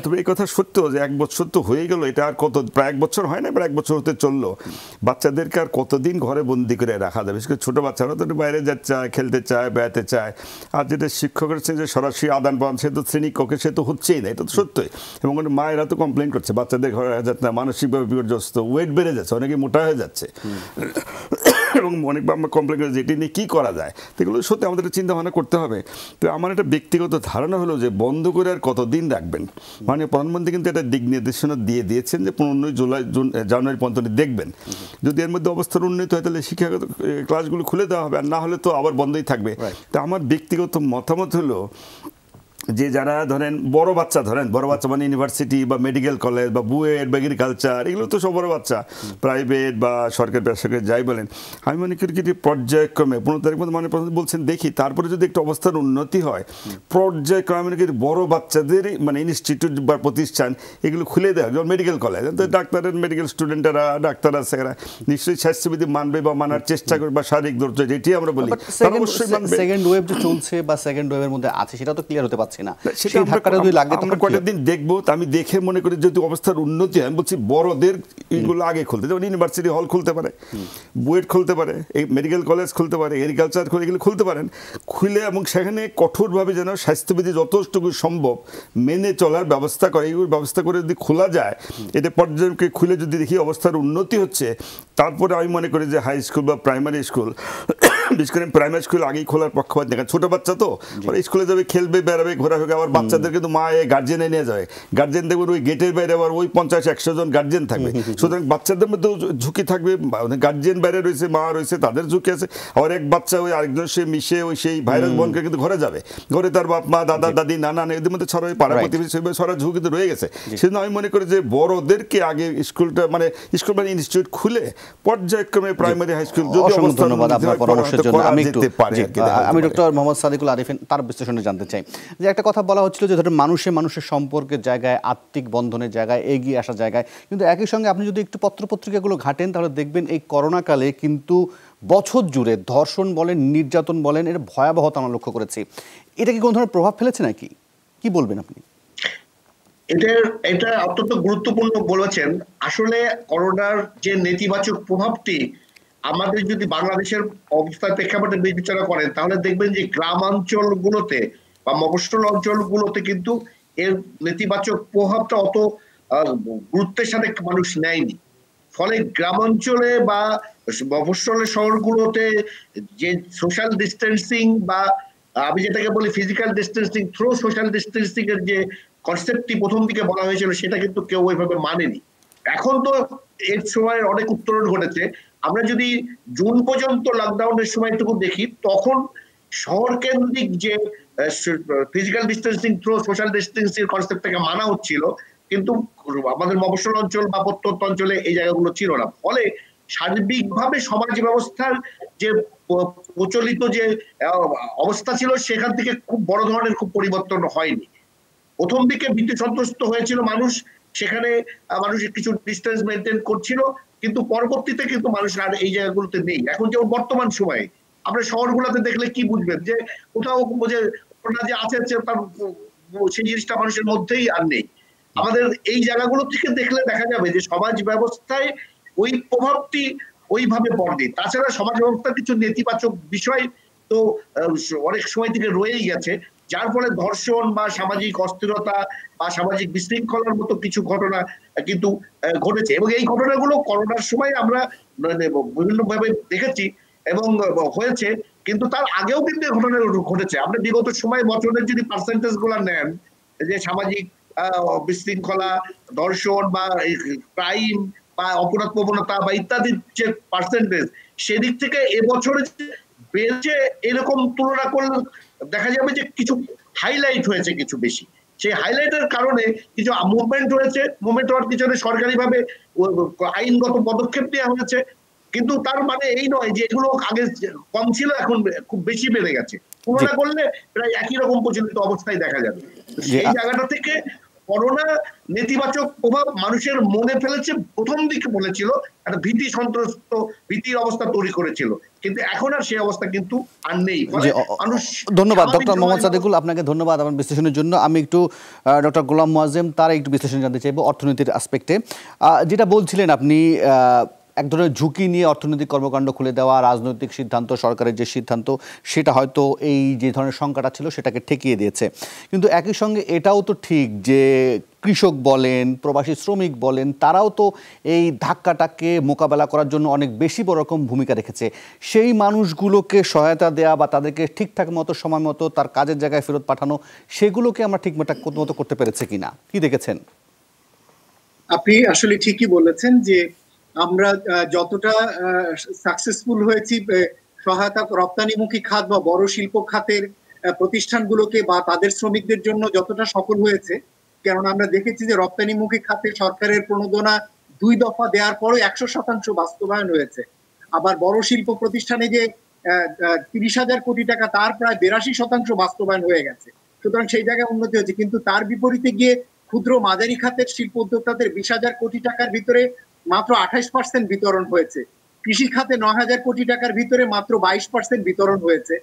S3: তবে এই কথা সত্য যে 1 বছর তো হয়ে গেল, এটা আর কত, প্রায় 1 বছর হয় না, প্রায় 1 বছর হতে চললো। বাচ্চাদেরকে আর কতদিন ঘরে বন্দি করে রাখা যাবে? বিশেষ করে ছোটো বাচ্চারা তো বাইরে যাতে চায়, খেলতে চায়, বেড়াতে চায়। আর যেটা শিক্ষকের যে সরাসরি আদান প্রদান, সে তো শ্রেণীকক্ষে সে তো হচ্ছেই না, এটা তো সত্যই। এবং মায়েরা তো কমপ্লেন করছে, বাচ্চাদের ঘরে রাখা যাচ্ছে না, মানসিকভাবে বিপর্যস্ত, ওয়েট বেড়ে যাচ্ছে, অনেকে মোটা হয়ে যাচ্ছে, এবং অনেকবার আমরা কমপ্লেন করছি যেটি নিয়ে কী করা যায়। এগুলো সত্যি আমাদের চিন্তা ভাবনা করতে হবে। তো আমার একটা ব্যক্তিগত ধারণা হলো যে বন্ধ করে আর কতদিন রাখবেন। মানে প্রধানমন্ত্রী কিন্তু একটা দিক নির্দেশনা দিয়ে দিয়েছেন যে 15 জানুয়ারি পর্যন্ত দেখবেন। যদি এর মধ্যে অবস্থার উন্নতি হয় তাহলে শিক্ষাগত ক্লাসগুলো খুলে দেওয়া হবে, আর না হলে তো আবার বন্ধই থাকবে। তো আমার ব্যক্তিগত মতামত হলো যে যারা ধরেন বড় বাচ্চা মানে ইউনিভার্সিটি বা মেডিকেল কলেজ বা বুয়েট বা এগ্রিকালচার, এগুলো তো সব বড় বাচ্চা, প্রাইভেট বা সরকারি বেসরকারি যাই বলেন, আমি মনে করি কি পর্যায়ক্রমে 15 তারিখ মধ্যে মানে বলছেন দেখি, তারপরে যদি একটা অবস্থার উন্নতি হয় পর্যায়ক্রমে বড় বাচ্চাদের মানে ইনস্টিটিউট বা প্রতিষ্ঠান এগুলো খুলে দেওয়া, যেমন মেডিকেল কলেজ, ডাক্তারের মেডিকেল স্টুডেন্টরা, ডাক্তার আছে, এরা নিশ্চয়ই স্বাস্থ্যবিধি মানবে বা মানার চেষ্টা করবে, বা শারীরিক দূরত্ব যেটি আমরা বলি অবশ্যই মানবে।
S1: সেকেন্ড ওয়েভ যে চলছে বা সেকেন্ড ওয়েভের মধ্যে আছে, সেটা তো ক্লিয়ার হতে পারছে না। আমরা
S3: কয়েকটা দিন দেখবো, আমি দেখে মনে করি যদি অবস্থার উন্নতি হয়, আমি বলছি বড়দের এগুলো আগে খুলতে, যেমন ইউনিভার্সিটি হল খুলতে পারে, বুয়েট খুলতে পারে, মেডিকেল কলেজ খুলতে পারে, এগ্রিকালচার এগুলো খুলতে পারেন, খুলে এবং সেখানে কঠোরভাবে যেন স্বাস্থ্যবিধি যতটুকু সম্ভব মেনে চলার ব্যবস্থা করে, এইগুলো ব্যবস্থা করে যদি খোলা যায়, এটা পর্যায়কে খুলে যদি দেখি অবস্থার উন্নতি হচ্ছে, তারপরে আমি মনে করি যে হাই স্কুল বা প্রাইমারি স্কুল, বিশেষ করে প্রাইমারি স্কুল আগেই খোলার পক্ষপাত দেখা, ছোট বাচ্চা তো স্কুলে যাবে, খেলবে, বেড়াবে, ঘোরাফেরা, আবার বাচ্চাদের কিন্তু মা গার্জেনে নিয়ে যাবে, গার্জেন দেখবেন ওই গেটের বাইরে আবার ওই 50-100 জন গার্জেন থাকবে, সুতরাং বাচ্চাদের মধ্যেও ঝুঁকি থাকবে, গার্জেন বাইরে রয়েছে, মা রয়েছে, তাদের ঝুঁকি আছে, আবার এক বাচ্চা ওই আরেকজনের সে মিশে ওই সেই ভাইরাস বহন করে কিন্তু ঘরে যাবে, ঘরে তার বাপ মা, দাদা দাদি, নানা এদের মধ্যে ছড়া, পাড়া প্রতিবেশী ছড়া ঝুঁকি কিন্তু রয়ে গেছে। সেজন্য আমি মনে করি যে বড়দেরকে আগে স্কুলটা মানে স্কুল মানে ইনস্টিটিউট খুলে পর্যায়ক্রমে প্রাইমারি হাই স্কুল যদি অবস্থা,
S1: আমি ডক্টর মোহাম্মদ সাদিকুল আরিফিন তার বিশ্লেষণে জানতে চাই যে একটা কথা বলা হচ্ছিল যে ধরুন মানুষের সম্পর্কের জায়গায়, আত্মিক বন্ধনের জায়গায়, এগিয়ে আসার জায়গায়, কিন্তু একই সঙ্গে আপনি যদি একটু পত্রপত্রিকাগুলো ঘাটেন তাহলে দেখবেন এই করোনা কালে কিন্তু বছর জুড়ে ধর্ষণ বলেন, নির্যাতন বলেন, এর ভয়াবহতা আমরা লক্ষ্য করেছি। এটা কি কোনো ধরনের প্রভাব ফেলেছে নাকি, কি বলবেন আপনি?
S4: এটা অত্যন্ত গুরুত্বপূর্ণ বলেছেন। আসলে করোনার যে নেতিবাচক প্রভাবটি আমাদের যদি বাংলাদেশের অবস্থার প্রেক্ষাপটে বিবেচনা করেন তাহলে দেখবেন যে গ্রামাঞ্চলগুলোতে বা মফস্বল অঞ্চলগুলোতে কিন্তু এর নেতিবাচক প্রভাবটা অত গুরুত্বের সাথে মানুষ নেয়নি। ফলে গ্রামাঞ্চলে বা মফস্বলের শহরগুলোতে যে সোশ্যাল ডিস্টেন্সিং বা আমি যেটাকে বলি physical distancing through social distancing এর যে কনসেপ্টটি প্রথম দিকে বলা হয়েছিল সেটা কিন্তু কেউ ওইভাবে মানেনি। এখন তো এর সময় অনেক উত্তরণ ঘটেছে। আমরা যদি জুন পর্যন্ত লকডাউনের সময়টুকু দেখি তখন শহর কেন্দ্রিক যে physical distancing through social distancing কনসেপ্টটাকে মানা হচ্ছিল, কিন্তু আমাদের মফস্বল অঞ্চল বা প্রত্যন্ত অঞ্চলে এই জায়গাগুলো ছিল না। ফলে সার্বিকভাবে সমাজ ব্যবস্থার যে প্রচলিত যে অবস্থা ছিল সেখান থেকে খুব বড় ধরনের খুব পরিবর্তন হয়নি। প্রথম দিকে ভীতি সন্ত্রস্ত হয়েছিল মানুষ, সেখানে মানুষ কিছু ডিস্টেন্স মেনটেন করছিল, কিন্তু পরবর্তীতে কিন্তু মানুষ আর এই জায়গাগুলোতে নেই। এখন যেমন বর্তমান সময়ে আমরা শহরগুলোতে দেখলে কি বুঝবেন যে কোথাও যে আছে তার সেই জিনিসটা মানুষের মধ্যেই আর নেই। আমাদের এই জায়গাগুলো থেকে দেখলে দেখা যাবে যে সমাজ ব্যবস্থায় ওই প্রভাবটি ওইভাবে পড়ে। তাছাড়া সমাজ ব্যবস্থার কিছু নেতিবাচক বিষয় তো অনেক সময় থেকে রয়েই গেছে, যার ফলে ধর্ষণ বা সামাজিক অস্থিরতা বা সামাজিক বিশৃঙ্খলার মতো কিছু ঘটনা কিন্তু ঘটেছে। এবং এই ঘটনাগুলো করোনার সময় আমরা বিভিন্নভাবে দেখেছি এবং হয়েছে, কিন্তু তার আগেও কিন্তু এই ঘটনা ঘটেছে। আমরা বিগত সময় বছরের যদি পার্সেন্টেজ গুলা নেন যে সামাজিক বিশৃঙ্খলা, ধর্ষণ বা ক্রাইম বা অপরাধ প্রবণতা বা ইত্যাদির যে পার্সেন্টেজ, সেদিক থেকে এবছরে বেড়েছে এরকম তুলনা করলে দেখা যাবে যে কিছু হাইলাইট হয়েছে কিছু বেশি। সেই হাইলাইটের কারণে কিছু মুভমেন্ট হয়েছে, মুভমেন্ট হওয়ার পিছনে সরকারিভাবে আইনগত পদক্ষেপ নেওয়া হয়েছে, কিন্তু তার মানে এই নয় যে এগুলো আগে কম ছিল এখন খুব বেশি বেড়ে গেছে। তুলনা করলে প্রায় একই রকম প্রচলিত অবস্থায় দেখা যাবে। সেই জায়গাটা থেকে করোনা নেতিবাচক প্রভাব মানুষের মনে ফেলেছে। প্রথম দিকে বলেছিল একটা ভীতি সন্ত্রস্ত ভীতির অবস্থা তৈরি করেছিল, কিন্তু এখন আর সেই অবস্থা কিন্তু আর নেই।
S1: ধন্যবাদ ডক্টর মোহাম্মদ সাদেকুল, আপনাকে ধন্যবাদ আমার বিশ্লেষণের জন্য। আমি একটু ডক্টর গোলাম মোয়াজ্জেম তার একটু বিশ্লেষণ জানতে চাইবো অর্থনীতির আসপেক্টে। যেটা বলছিলেন আপনি এক ধরনের ঝুঁকি নিয়ে অর্থনৈতিক কর্মকাণ্ড খুলে দেওয়া, রাজনৈতিক সিদ্ধান্ত, সরকারের যে সিদ্ধান্ত সেটা হয়তো এই যে ধরনের সংখ্যাটা ছিল সেটাকে ঠেকিয়ে দিয়েছে। কিন্তু একই সঙ্গে এটাও তো ঠিক যে কৃষক বলেন, প্রবাসী শ্রমিক বলেন, তারাও তো এই ধাক্কাটাকে মোকাবেলা করার জন্য অনেক বেশি বড় রকম ভূমিকা রেখেছে। সেই মানুষগুলোকে সহায়তা দেওয়া বা তাদেরকে ঠিকঠাক মতো সময় মতো তার কাজের জায়গায় ফেরত পাঠানো, সেগুলোকে আমরা ঠিকঠাক মতো করতে পেরেছে কিনা, কি দেখেছেন?
S5: আপনি আসলে ঠিকই বলেছেন যে আমরা যতটা সাকসেসফুল হয়েছি সহায়তা রপ্তানিমুখী খাত বা বড় শিল্প খাতের প্রতিষ্ঠানগুলোকে বা তাদের শ্রমিকদের জন্য যতটা সফল হয়েছে, কেননা আমরা দেখেছি যে রপ্তানিমুখী খাতে সরকারের প্রণোদনা 2 দফা দেওয়ার পরও 100% বাস্তবায়ন হয়েছে। আবার বড় শিল্প প্রতিষ্ঠানে যে 30,000 কোটি টাকা তার প্রায় 82% বাস্তবায়ন হয়ে গেছে। সুতরাং সেই জায়গায় উন্নতি হয়েছে। কিন্তু তার বিপরীতে গিয়ে ক্ষুদ্র মাঝারি খাতের শিল্প উদ্যোক্তাদের 20,000 কোটি টাকার ভিতরে মাত্র 28% বিতরণ হয়েছে। কৃষি খাতে 9,000 কোটি টাকার ভিতরে মাত্র 22% বিতরণ হয়েছে।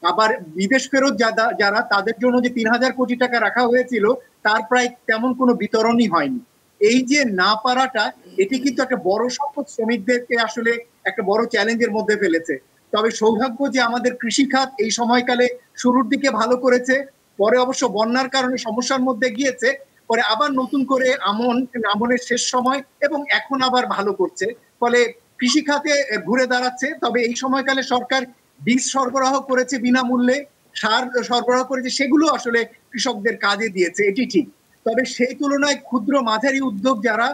S5: আবার বিদেশ ফেরত যারা তাদের জন্য যে 3,000 কোটি টাকা রাখা হয়েছিল তার প্রায় তেমন কোনো বিতরণই হয়নি। এই যে না পারাটা, এটি কিন্তু একটা বড় সংখ্যক শ্রমিকদেরকে আসলে একটা বড় চ্যালেঞ্জের মধ্যে ফেলেছে। তবে সৌভাগ্য যে আমাদের কৃষি খাত এই সময়কালে শুরুর দিকে ভালো করেছে, পরে অবশ্য বন্যার কারণে সমস্যার মধ্যে গিয়েছে, পরে আবার নতুন করে আমনের শেষ সময় এবং এখন আবার ভালো করছে। ফলে কৃষি খাতে ঘুরে দাঁড়াচ্ছে। তবে এই সময়কালে সরকার বীজ সরবরাহ করেছে বিনামূল্যে, সার সরবরাহ করেছে, সেগুলো আসলে কৃষকদের কাজে দিয়েছে, এটি ঠিক। তবে সেই তুলনায় ক্ষুদ্র মাঝারি উদ্যোগ যারা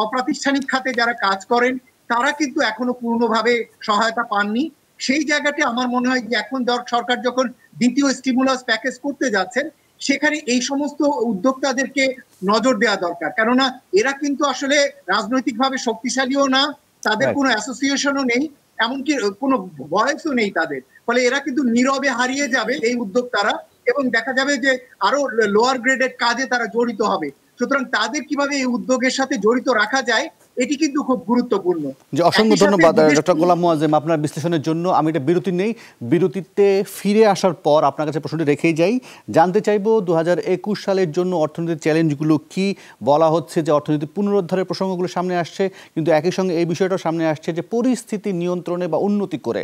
S5: অপ্রাতিষ্ঠানিক খাতে যারা কাজ করেন তারা কিন্তু এখনো পূর্ণভাবে সহায়তা পাননি। সেই জায়গাতে আমার মনে হয় যে এখন সরকার যখন দ্বিতীয় স্টিমুলাস প্যাকেজ করতে যাচ্ছেন সেখানে এই সমস্ত উদ্যোক্তাদেরকে নজর দেওয়া দরকার। কেননা এরা কিন্তু আসলে রাজনৈতিকভাবে শক্তিশালীও না, তাদের কোনো অ্যাসোসিয়েশনও নেই, এমনকি কোনো ভয়েসও নেই তাদের। ফলে এরা কিন্তু নীরবে হারিয়ে যাবে এই উদ্যোক্তারা, এবং দেখা যাবে যে আরো লোয়ার গ্রেডের কাজে তারা জড়িত হবে। সুতরাং তাদের কিভাবে এই উদ্যোগের সাথে জড়িত রাখা যায় এটি কিন্তু খুব গুরুত্বপূর্ণ।
S1: যে অসংখ্য ধন্যবাদ ডক্টর গোলাম মোয়াজ্জেম আপনার বিশ্লেষণের জন্য। আমি এটা বিরতি নেই, বিরতিতে ফিরে আসার পর আপনার কাছে প্রশ্নটি রেখেই যাই। জানতে চাইবো 2021 সালের জন্য অর্থনীতির চ্যালেঞ্জগুলো কি। বলা হচ্ছে যে অর্থনীতি পুনরুদ্ধারের প্রসঙ্গগুলো সামনে আসছে, কিন্তু একই সঙ্গে এই বিষয়টাও সামনে আসছে যে পরিস্থিতি নিয়ন্ত্রণে বা উন্নতি করে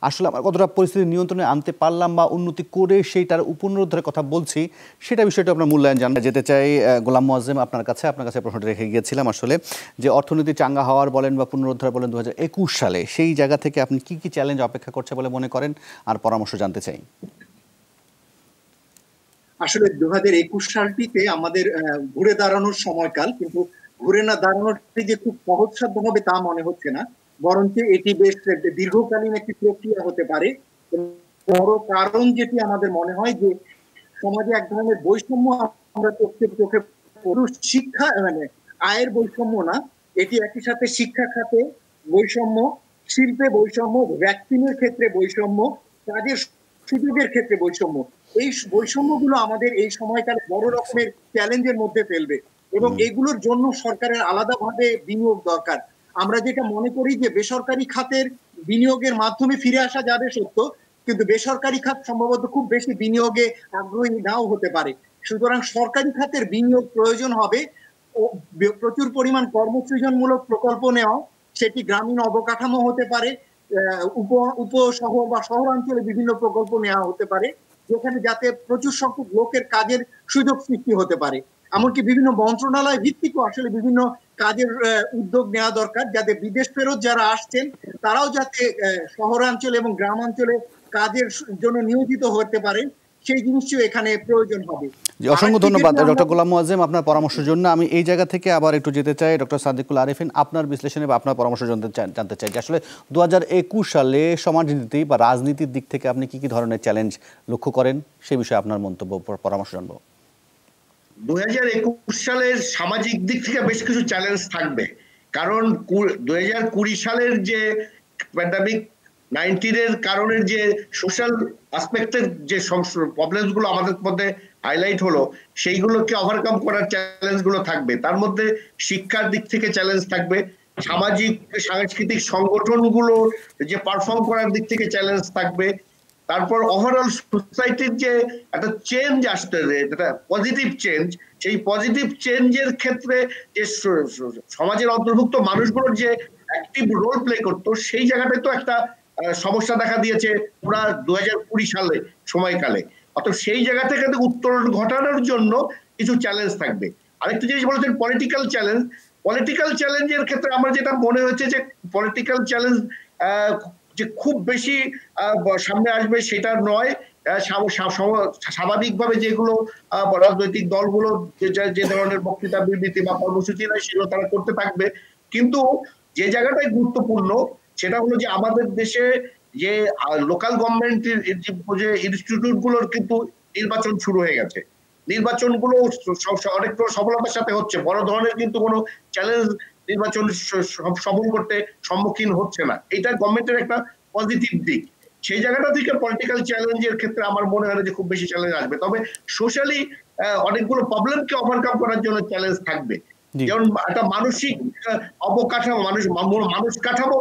S1: আসলে আমরা কতটা পরিস্থিতি নিয়ন্ত্রণে আনতে পারলাম বা উন্নতি করে সেইটার পুনরুদ্ধারের কথা বলছি, সেটা বিষয়টা আপনার মূল্যায়ন জানতে যেতে চাই। গোলাম মোয়াজ্জেম আপনার কাছে প্রশ্নটি রেখে গিয়েছিলাম আসলে যে অর্থনীতি চাঙ্গা হওয়ার বলেন বা পুনরুদ্ধার বলেন 2021 সালে সেই জায়গা থেকে আপনি কি কি চ্যালেঞ্জ অপেক্ষা করছে বলে মনে করেন আর পরামর্শ জানতে চাই।
S5: আসলে 2021 সালটিতে আমাদের ঘুরে দাঁড়ানোর সময়কাল, কিন্তু ঘুরে না দাঁড়ানোটি যে খুব সহজসাধ্য হবে তা মনে হচ্ছে না, বরঞ্চ এটি বেশ দীর্ঘকালীন একটি প্রক্রিয়া হতে পারে। বড় কারণ যেটি আমাদের মনে হয় যে সমাজে এক ধরনের বৈষম্য আমরা চোখে শিক্ষা মানে আয়ের বৈষম্য না, এটি একই সাথে শিক্ষা খাতে বৈষম্য, শিল্পে বৈষম্য, ভ্যাকসিনের ক্ষেত্রে বৈষম্য, কাজের সুযোগের ক্ষেত্রে বৈষম্য। এই বৈষম্যগুলো আমাদের এই সময়কালে বড় রকমের চ্যালেঞ্জের মধ্যে ফেলবে এবং এগুলোর জন্য সরকারের আলাদাভাবে বিনিয়োগ দরকার। আমরা যেটা মনে করি যে বেসরকারি খাতের বিনিয়োগের মাধ্যমে ফিরে আসা যাবে সত্য, কিন্তু বেসরকারি খাত সম্ভবত খুব বেশি বিনিয়োগে আগ্রহী নাও হতে পারে। সুতরাং সরকারি খাতের বিনিয়োগ প্রয়োজন হবে ও প্রচুর পরিমাণ কর্মসৃজনমূলক প্রকল্প নেওয়া, সেটি গ্রামীণ অবকাঠামো হতে পারে, উপশহর বা শহরাঞ্চলে বিভিন্ন প্রকল্প নেওয়া হতে পারে, যেখানে যাতে প্রচুর সংখ্যক লোকের কাজের সুযোগ সৃষ্টি হতে পারে। এমনকি বিভিন্ন মন্ত্রণালয় ভিত্তিকও আসলে বিভিন্ন কাজের উদ্যোগ নেওয়া দরকার, যাতে বিদেশ ফেরত যারা আসছেন তারাও যাতে শহরাঞ্চলে এবং গ্রামাঞ্চলে কাজের জন্য নিয়োজিত হতে পারেন, সেই জিনিসটিও এখানে প্রয়োজন হবে।
S1: অসংখ্য ধন্যবাদ ডক্টর গোলাম মোয়াজ্জেম আপনার পরামর্শের জন্য। আমি এই জায়গা থেকে আবার একটু যেতে চাই ডক্টর সাদিকুল আরিফিন, আপনার বিশ্লেষণে বা আপনার পরামর্শ জানতে চাই যে আসলে 2021 সালে সমাজনীতি বা রাজনীতির দিক থেকে আপনি কি কি ধরনের চ্যালেঞ্জ লক্ষ্য করেন, সে বিষয়ে আপনার মন্তব্য পরামর্শ জানবো।
S4: 2021 সালের সামাজিক দিক থেকে বেশ কিছু চ্যালেঞ্জ থাকবে, কারণ 2020 সালের যে প্যান্ডামিক 19 এর কারণে যে সোশ্যাল অ্যাসপেক্টের যে প্রবলেমস গুলো আমাদের মধ্যে হাইলাইট হলো, সেইগুলোকে ওভারকাম করার চ্যালেঞ্জ গুলো থাকবে। তার মধ্যে শিক্ষার দিক থেকে চ্যালেঞ্জ থাকবে, সামাজিক সাংস্কৃতিক সংগঠনগুলো যে পারফর্ম করার দিক থেকে চ্যালেঞ্জ থাকবে, তারপর ওভারঅল সোসাইটির যে একটা চেঞ্জ আসতে, যেটা পজিটিভ চেঞ্জ, সেই পজিটিভ চেঞ্জের ক্ষেত্রে যে সমাজের অন্তর্ভুক্ত মানুষগুলোর যে অ্যাক্টিভ রোল প্লে করতো, সেই জায়গাটায় তো একটা সমস্যা দেখা দিয়েছে পুরা 2020 সালে সময়কালে। অর্থাৎ সেই জায়গা থেকে উত্তরণ ঘটানোর জন্য কিছু চ্যালেঞ্জ থাকবে। আরেকটা জিনিস বলেছেন পলিটিক্যাল চ্যালেঞ্জ। পলিটিক্যাল চ্যালেঞ্জের ক্ষেত্রে আমার যেটা মনে হচ্ছে যে পলিটিক্যাল চ্যালেঞ্জ যে খুব বেশি সামনে আসবে সেটা নয়। স্বাভাবিকভাবে যেগুলো রাজনৈতিক দলগুলো যে ধরনের বক্তৃতা বিবৃতি বা কর্মসূচি নেয় সেগুলো তারা করতে থাকবে, কিন্তু যে জায়গাটাই গুরুত্বপূর্ণ সেটা হলো যে আমাদের দেশে যে লোকাল গভর্নমেন্টের যে ইনস্টিটিউট গুলোর কিন্তু নির্বাচন শুরু হয়ে গেছে। নির্বাচনগুলো অনেক সফলতার সাথে হচ্ছে, বড় ধরনের কিন্তু কোনো চ্যালেঞ্জ নির্বাচন সফল করতে সম্মুখীন হচ্ছে না। এটা গভর্নমেন্টের একটা পজিটিভ দিক। সেই জায়গাটা থেকে পলিটিক্যাল চ্যালেঞ্জের ক্ষেত্রে আমার মনে হয় যে খুব বেশি চ্যালেঞ্জ আসবে, তবে সোশ্যালি অনেকগুলো প্রবলেমকে ওভারকাম করার জন্য চ্যালেঞ্জ থাকবে। যেমন একটা মানসিক অবকাঠামো, মানুষ কাঠামো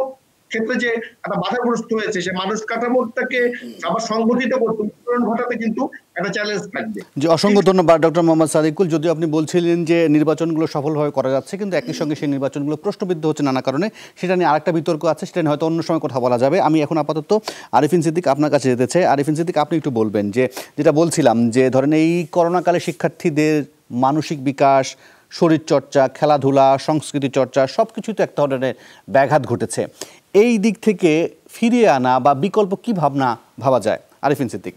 S4: ক্ষেত্রে যে একটা বাধাগ্রস্ত হয়েছে, সে মানুষ কাঠামোটাকে আবার সংগঠিত করতে উত্তরণ ঘটাতে কিন্তু একটা চ্যালেঞ্জ থাকবে।
S1: জি, অসংখ্য ধন্যবাদ ডক্টর মোহাম্মদ সাদিকুল। যদিও আপনি বলছিলেন যে নির্বাচনগুলো সফলভাবে করা যাচ্ছে, কিন্তু একই সঙ্গে সেই নির্বাচনগুলো প্রশ্নবিদ্ধ হচ্ছে নানা কারণে, সেটা নিয়ে আরেকটা বিতর্ক আছে, সেটা নিয়ে হয়তো অন্য সময় কথা বলা যাবে। আমি এখন আপাতত আরিফিন সিদ্দিক আপনার কাছে যেতে চাই। আরিফিন সিদ্দিক, আপনি একটু বলবেন যে যেটা বলছিলাম যে ধরেন এই করোনাকালে শিক্ষার্থীদের মানসিক বিকাশ, শরীরচর্চা, খেলাধুলা, সংস্কৃতি চর্চা সব কিছুতে এক ধরনের ব্যাঘাত ঘটেছে। এই দিক থেকে ফিরিয়ে আনা বা বিকল্প কি ভাবা যায়? আরিফিন সিদ্দিক।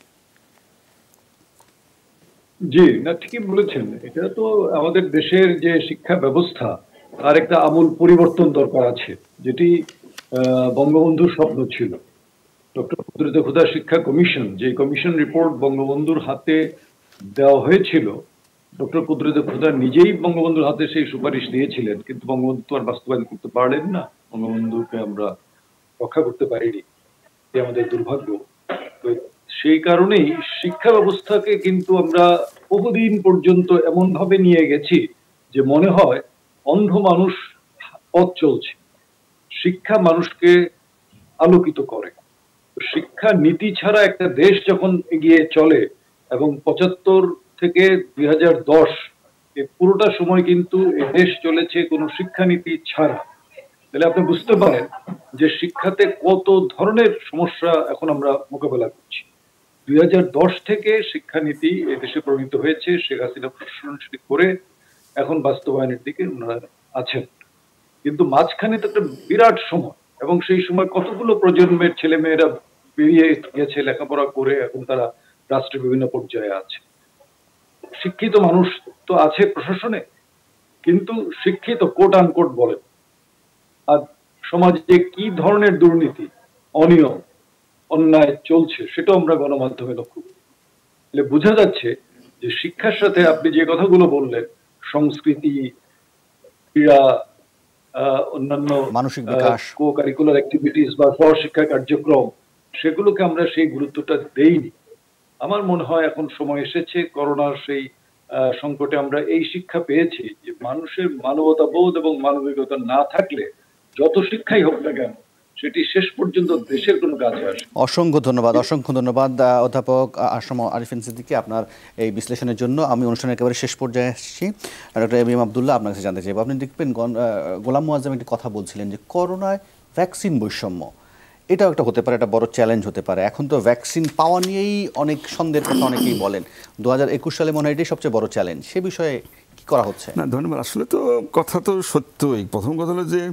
S2: জি, না ঠিকই বলেছেন। এটা তো আমাদের দেশের যে শিক্ষা ব্যবস্থা তার একটা আমূল পরিবর্তন দরকার আছে, যেটি বঙ্গবন্ধুর স্বপ্ন ছিল। ডক্টর কুদরতে খুদা শিক্ষা কমিশন, যে কমিশন রিপোর্ট বঙ্গবন্ধুর হাতে দেওয়া হয়েছিল, ডক্টর কুদরতে খুদা নিজেই বঙ্গবন্ধুর হাতে সেই সুপারিশ দিয়েছিলেন, কিন্তু বঙ্গবন্ধু তো আর বাস্তবায়ন করতে পারলেন না। বঙ্গবন্ধুকে আমরা রক্ষা করতে পারিনি, এটি আমাদের দুর্ভাগ্য। তো সেই কারণেই শিক্ষা ব্যবস্থাকে কিন্তু আমরা বহুদিন পর্যন্ত এমন ভাবে নিয়ে গেছি যে মনে হয় অন্ধ মানুষ পথ চলছে। শিক্ষা মানুষকে আলোকিত করে। শিক্ষা নীতি ছাড়া একটা দেশ যখন এগিয়ে চলে, এবং 75 থেকে 2010 এই পুরোটা সময় কিন্তু এই দেশ চলেছে কোনো শিক্ষানীতি ছাড়া, তাহলে আপনি বুঝতে পারেন যে শিক্ষাতে কত ধরনের সমস্যা এখন আমরা মোকাবেলা করছি। 2010 থেকে শিক্ষানীতি এদেশে প্রণীত হয়েছে, শেখ হাসিনা প্রশাসন করে এখন বাস্তবায়নের দিকে ওনারা আছেন। কিন্তু মাঝখানে তো একটা বিরাট সময়, এবং সেই সময় কতগুলো প্রজন্মের ছেলে মেয়েরা বেরিয়ে গেছে লেখাপড়া করে, এখন তারা রাষ্ট্রের বিভিন্ন পর্যায়ে আছে। শিক্ষিত মানুষ তো আছে প্রশাসনে, কিন্তু শিক্ষিত কোট আনকোট বলেন, আর সমাজে কি ধরনের দুর্নীতি, অনিয়ম, অন্যায় চলছে সেটাও আমরা গণমাধ্যমে লক্ষ্য করি। তাহলে বোঝা যাচ্ছে যে শিক্ষার সাথে আপনি যে কথাগুলো বললেন, সংস্কৃতি, ক্রীড়া, অন্যান্য
S1: মানসিক বিকাশ,
S2: কো কারিকুলার অ্যাক্টিভিটিস বা সহশিক্ষা কার্যক্রম, সেগুলোকে আমরা সেই গুরুত্বটা দেইনি। আমার মনে হয় এখন সময় এসেছে, করোনার সেই সংকটে আমরা এই শিক্ষা পেয়েছি যে মানুষের মানবতাবোধ এবং মানবিকতা না থাকলে যত শিক্ষাই হোক না কেন সেটি শেষ পর্যন্ত দেশের কোনো কাজে আসে।
S1: অসংখ্য ধন্যবাদ অধ্যাপক আসম আরিফিন সিদ্দিকী আপনার এই বিশ্লেষণের জন্য। আমি অনুষ্ঠানের একেবারে শেষ পর্যায়ে আসছি। ডক্টর এবিএম আব্দুল্লাহ, আপনার কাছে জানতে চাইব, আপনি দেখবেন গোলাম মোয়াজ্জেম একটি কথা বলছিলেন যে করোনায় ভ্যাকসিন বৈষম্য, এটাও একটা হতে পারে, একটা বড় চ্যালেঞ্জ হতে পারে। এখন তো ভ্যাকসিন পাওয়া নিয়েই অনেক সন্দেহের কথা অনেকেই বলেন। 2021 সালে মনে হয় এটাই সবচেয়ে বড় চ্যালেঞ্জ। সে বিষয়ে কি করা হচ্ছে?
S3: না, ধন্যবাদ। আসলে তো কথা তো সত্যই। প্রথম কথা হলো যে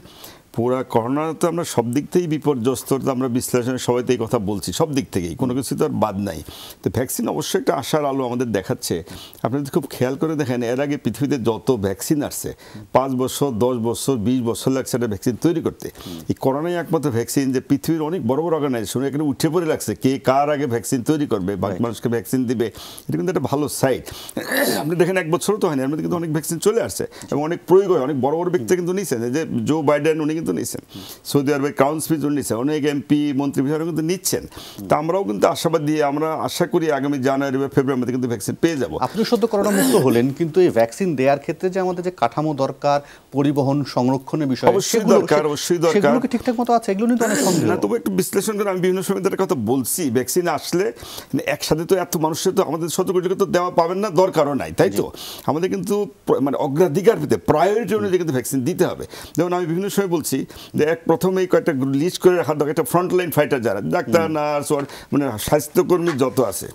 S3: পুরা করোনা তো আমরা সব দিক থেকেই বিপর্যস্ত, আমরা বিশ্লেষণে সবাই তো এই কথা বলছি, সব দিক থেকেই, কোনো কিছু তো আর বাদ নাই। তো ভ্যাকসিন অবশ্যই একটা আশার আলো আমাদের দেখাচ্ছে। আপনি যদি খুব খেয়াল করে দেখেন, এর আগে পৃথিবীতে যত ভ্যাকসিন আসছে, 5 বছর, 10 বছর, 20 বছর লাগছে একটা ভ্যাকসিন তৈরি করতে। এই করোনাই একমাত্র ভ্যাকসিন যে পৃথিবীর অনেক বড় বড় অর্গানাইজেশন এখানে উঠে পড়ে লাগছে কে কার আগে ভ্যাকসিন তৈরি করবে, বাকি মানুষকে ভ্যাকসিন দিবে। এটা কিন্তু একটা ভালো সাইড। আপনি দেখেন 1 বছরও তো হয়নি, এর মধ্যে কিন্তু অনেক ভ্যাকসিন চলে আসছে এবং অনেক প্রয়োগ হয়। অনেক বড় বড় ব্যক্তি কিন্তু নিয়েছেন, যে জো বাইডেন উনি কিন্তু নিয়েছেন, সৌদি আরবের ক্রাউন স্পিচ নিচ্ছেন, অনেক এমপি মন্ত্রী বিহারও কিন্তু নিচ্ছেন। তা আমরাও কিন্তু আশাবাদ দিয়ে আমরা আশা করি আগামী জানুয়ারি বা ফেব্রুয়ারির মধ্যে কিন্তু ভ্যাকসিন পেয়ে যাব।
S1: আপনি সদ্য করোনা মুক্ত হলেন, কিন্তু এই ভ্যাকসিন দেওয়ার ক্ষেত্রে যে আমাদের যে কাঠামো দরকার, পরিবহন, সংরক্ষণের বিষয়
S3: অবশ্যই দরকার।
S1: সেগুলো কি ঠিকঠাক মতো আছে? এগুলো নিয়ে তো অনেক সন্দেহ।
S3: না, তবু একটু বিশ্লেষণ করে আমি বিভিন্ন সময় তার কথা বলছি। ভ্যাকসিন আসলে একসাথে তো এত মানুষের তো আমাদের সতর্ক তো দেওয়া পাবেন না, দরকারও নাই, তাই তো? আমাদের কিন্তু মানে অগ্রাধিকার পেতে প্রায়োরিটি অনুযায়ী কিন্তু ভ্যাকসিন দিতে হবে। যেমন আমি বিভিন্ন সময় বলছি যে প্রথমেই কয়েকটা লিস্ট করে রাখা দরকার, একটা ফ্রন্টলাইন ফাইটার যারা ডাক্তার, নার্স, মানে স্বাস্থ্যকর্মী যত আছে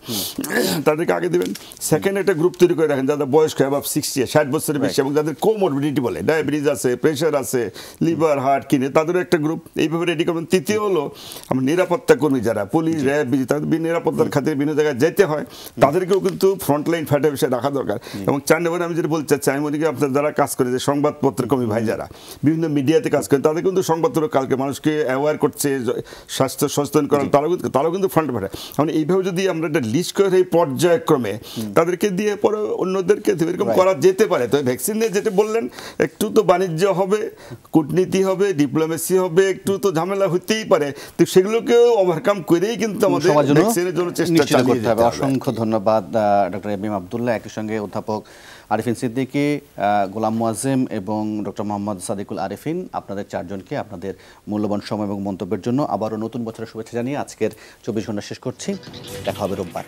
S3: তাদেরকে আগে দেবেন। সেকেন্ড একটা গ্রুপ তৈরি করে রাখেন যাদের বয়স্ক অ্যাবাভ 60, 60 বছরের বেশি এবং যাদের কোমরবিডিটি বলে, ডায়াবেটিস আছে, প্রেশার আছে, লিভার, হার্ট, কিডনি, তাদেরও একটা গ্রুপ এইভাবে রেডি করবেন। তৃতীয় হলো আমার নিরাপত্তা কর্মী যারা পুলিশ, র্যাব, বিজি, তাদের নিরাপত্তার খাতিরে বিভিন্ন জায়গায় যেতে হয়, তাদেরকেও কিন্তু ফ্রন্টলাইন ফাইটার বিষয়ে রাখা দরকার। এবং 4 নম্বরে আমি যেটা বলতে চাচ্ছি, আমি মনে করি আপনার যারা কাজ করে, যে সংবাদপত্রের কর্মী ভাই যারা বিভিন্ন মিডিয়াতে কাজ করে, তাদের কিন্তু সংবাদপত্র কালকে মানুষকে অ্যাওয়ার করছে, স্বাস্থ্য সচেতন করার, তারাও কিন্তু ফ্রন্টে পাঠায়। মানে এইভাবে যদি আমরা একটা লিস্ট করে এই পর্যায়ক্রমে তাদেরকে দিয়ে পরে অন্যদেরকে এরকম করা যেতে পারে। তো ভ্যাকসিন নিয়ে যেটা বললেন, একটু তো বাণিজ্য হবে, কূটনীতি হবে, ডিপ্লোমেসি হবে, একটু তো ঝামেলা হতেই পারে, তো সেগুলোকেও ওভারকাম করেই কিন্তু আমাদের ভ্যাকসিনের জন্য চেষ্টা চালিয়ে যেতে হবে।
S1: অসংখ্য ধন্যবাদ ডক্টর এবিএম আব্দুল্লাহ, একই সঙ্গে অধ্যাপক আরিফিন সিদ্দিকী, গোলাম মোয়াজ্জেম এবং ডক্টর মোহাম্মদ সাদিকুল আরিফিন, আপনাদের 4 জনকে আপনাদের মূল্যবান সময় এবং মন্তব্যের জন্য আবারও নতুন বছরের শুভেচ্ছা জানিয়ে আজকের 24 ঘন্টা শেষ করছি। দেখা হবে রোববার।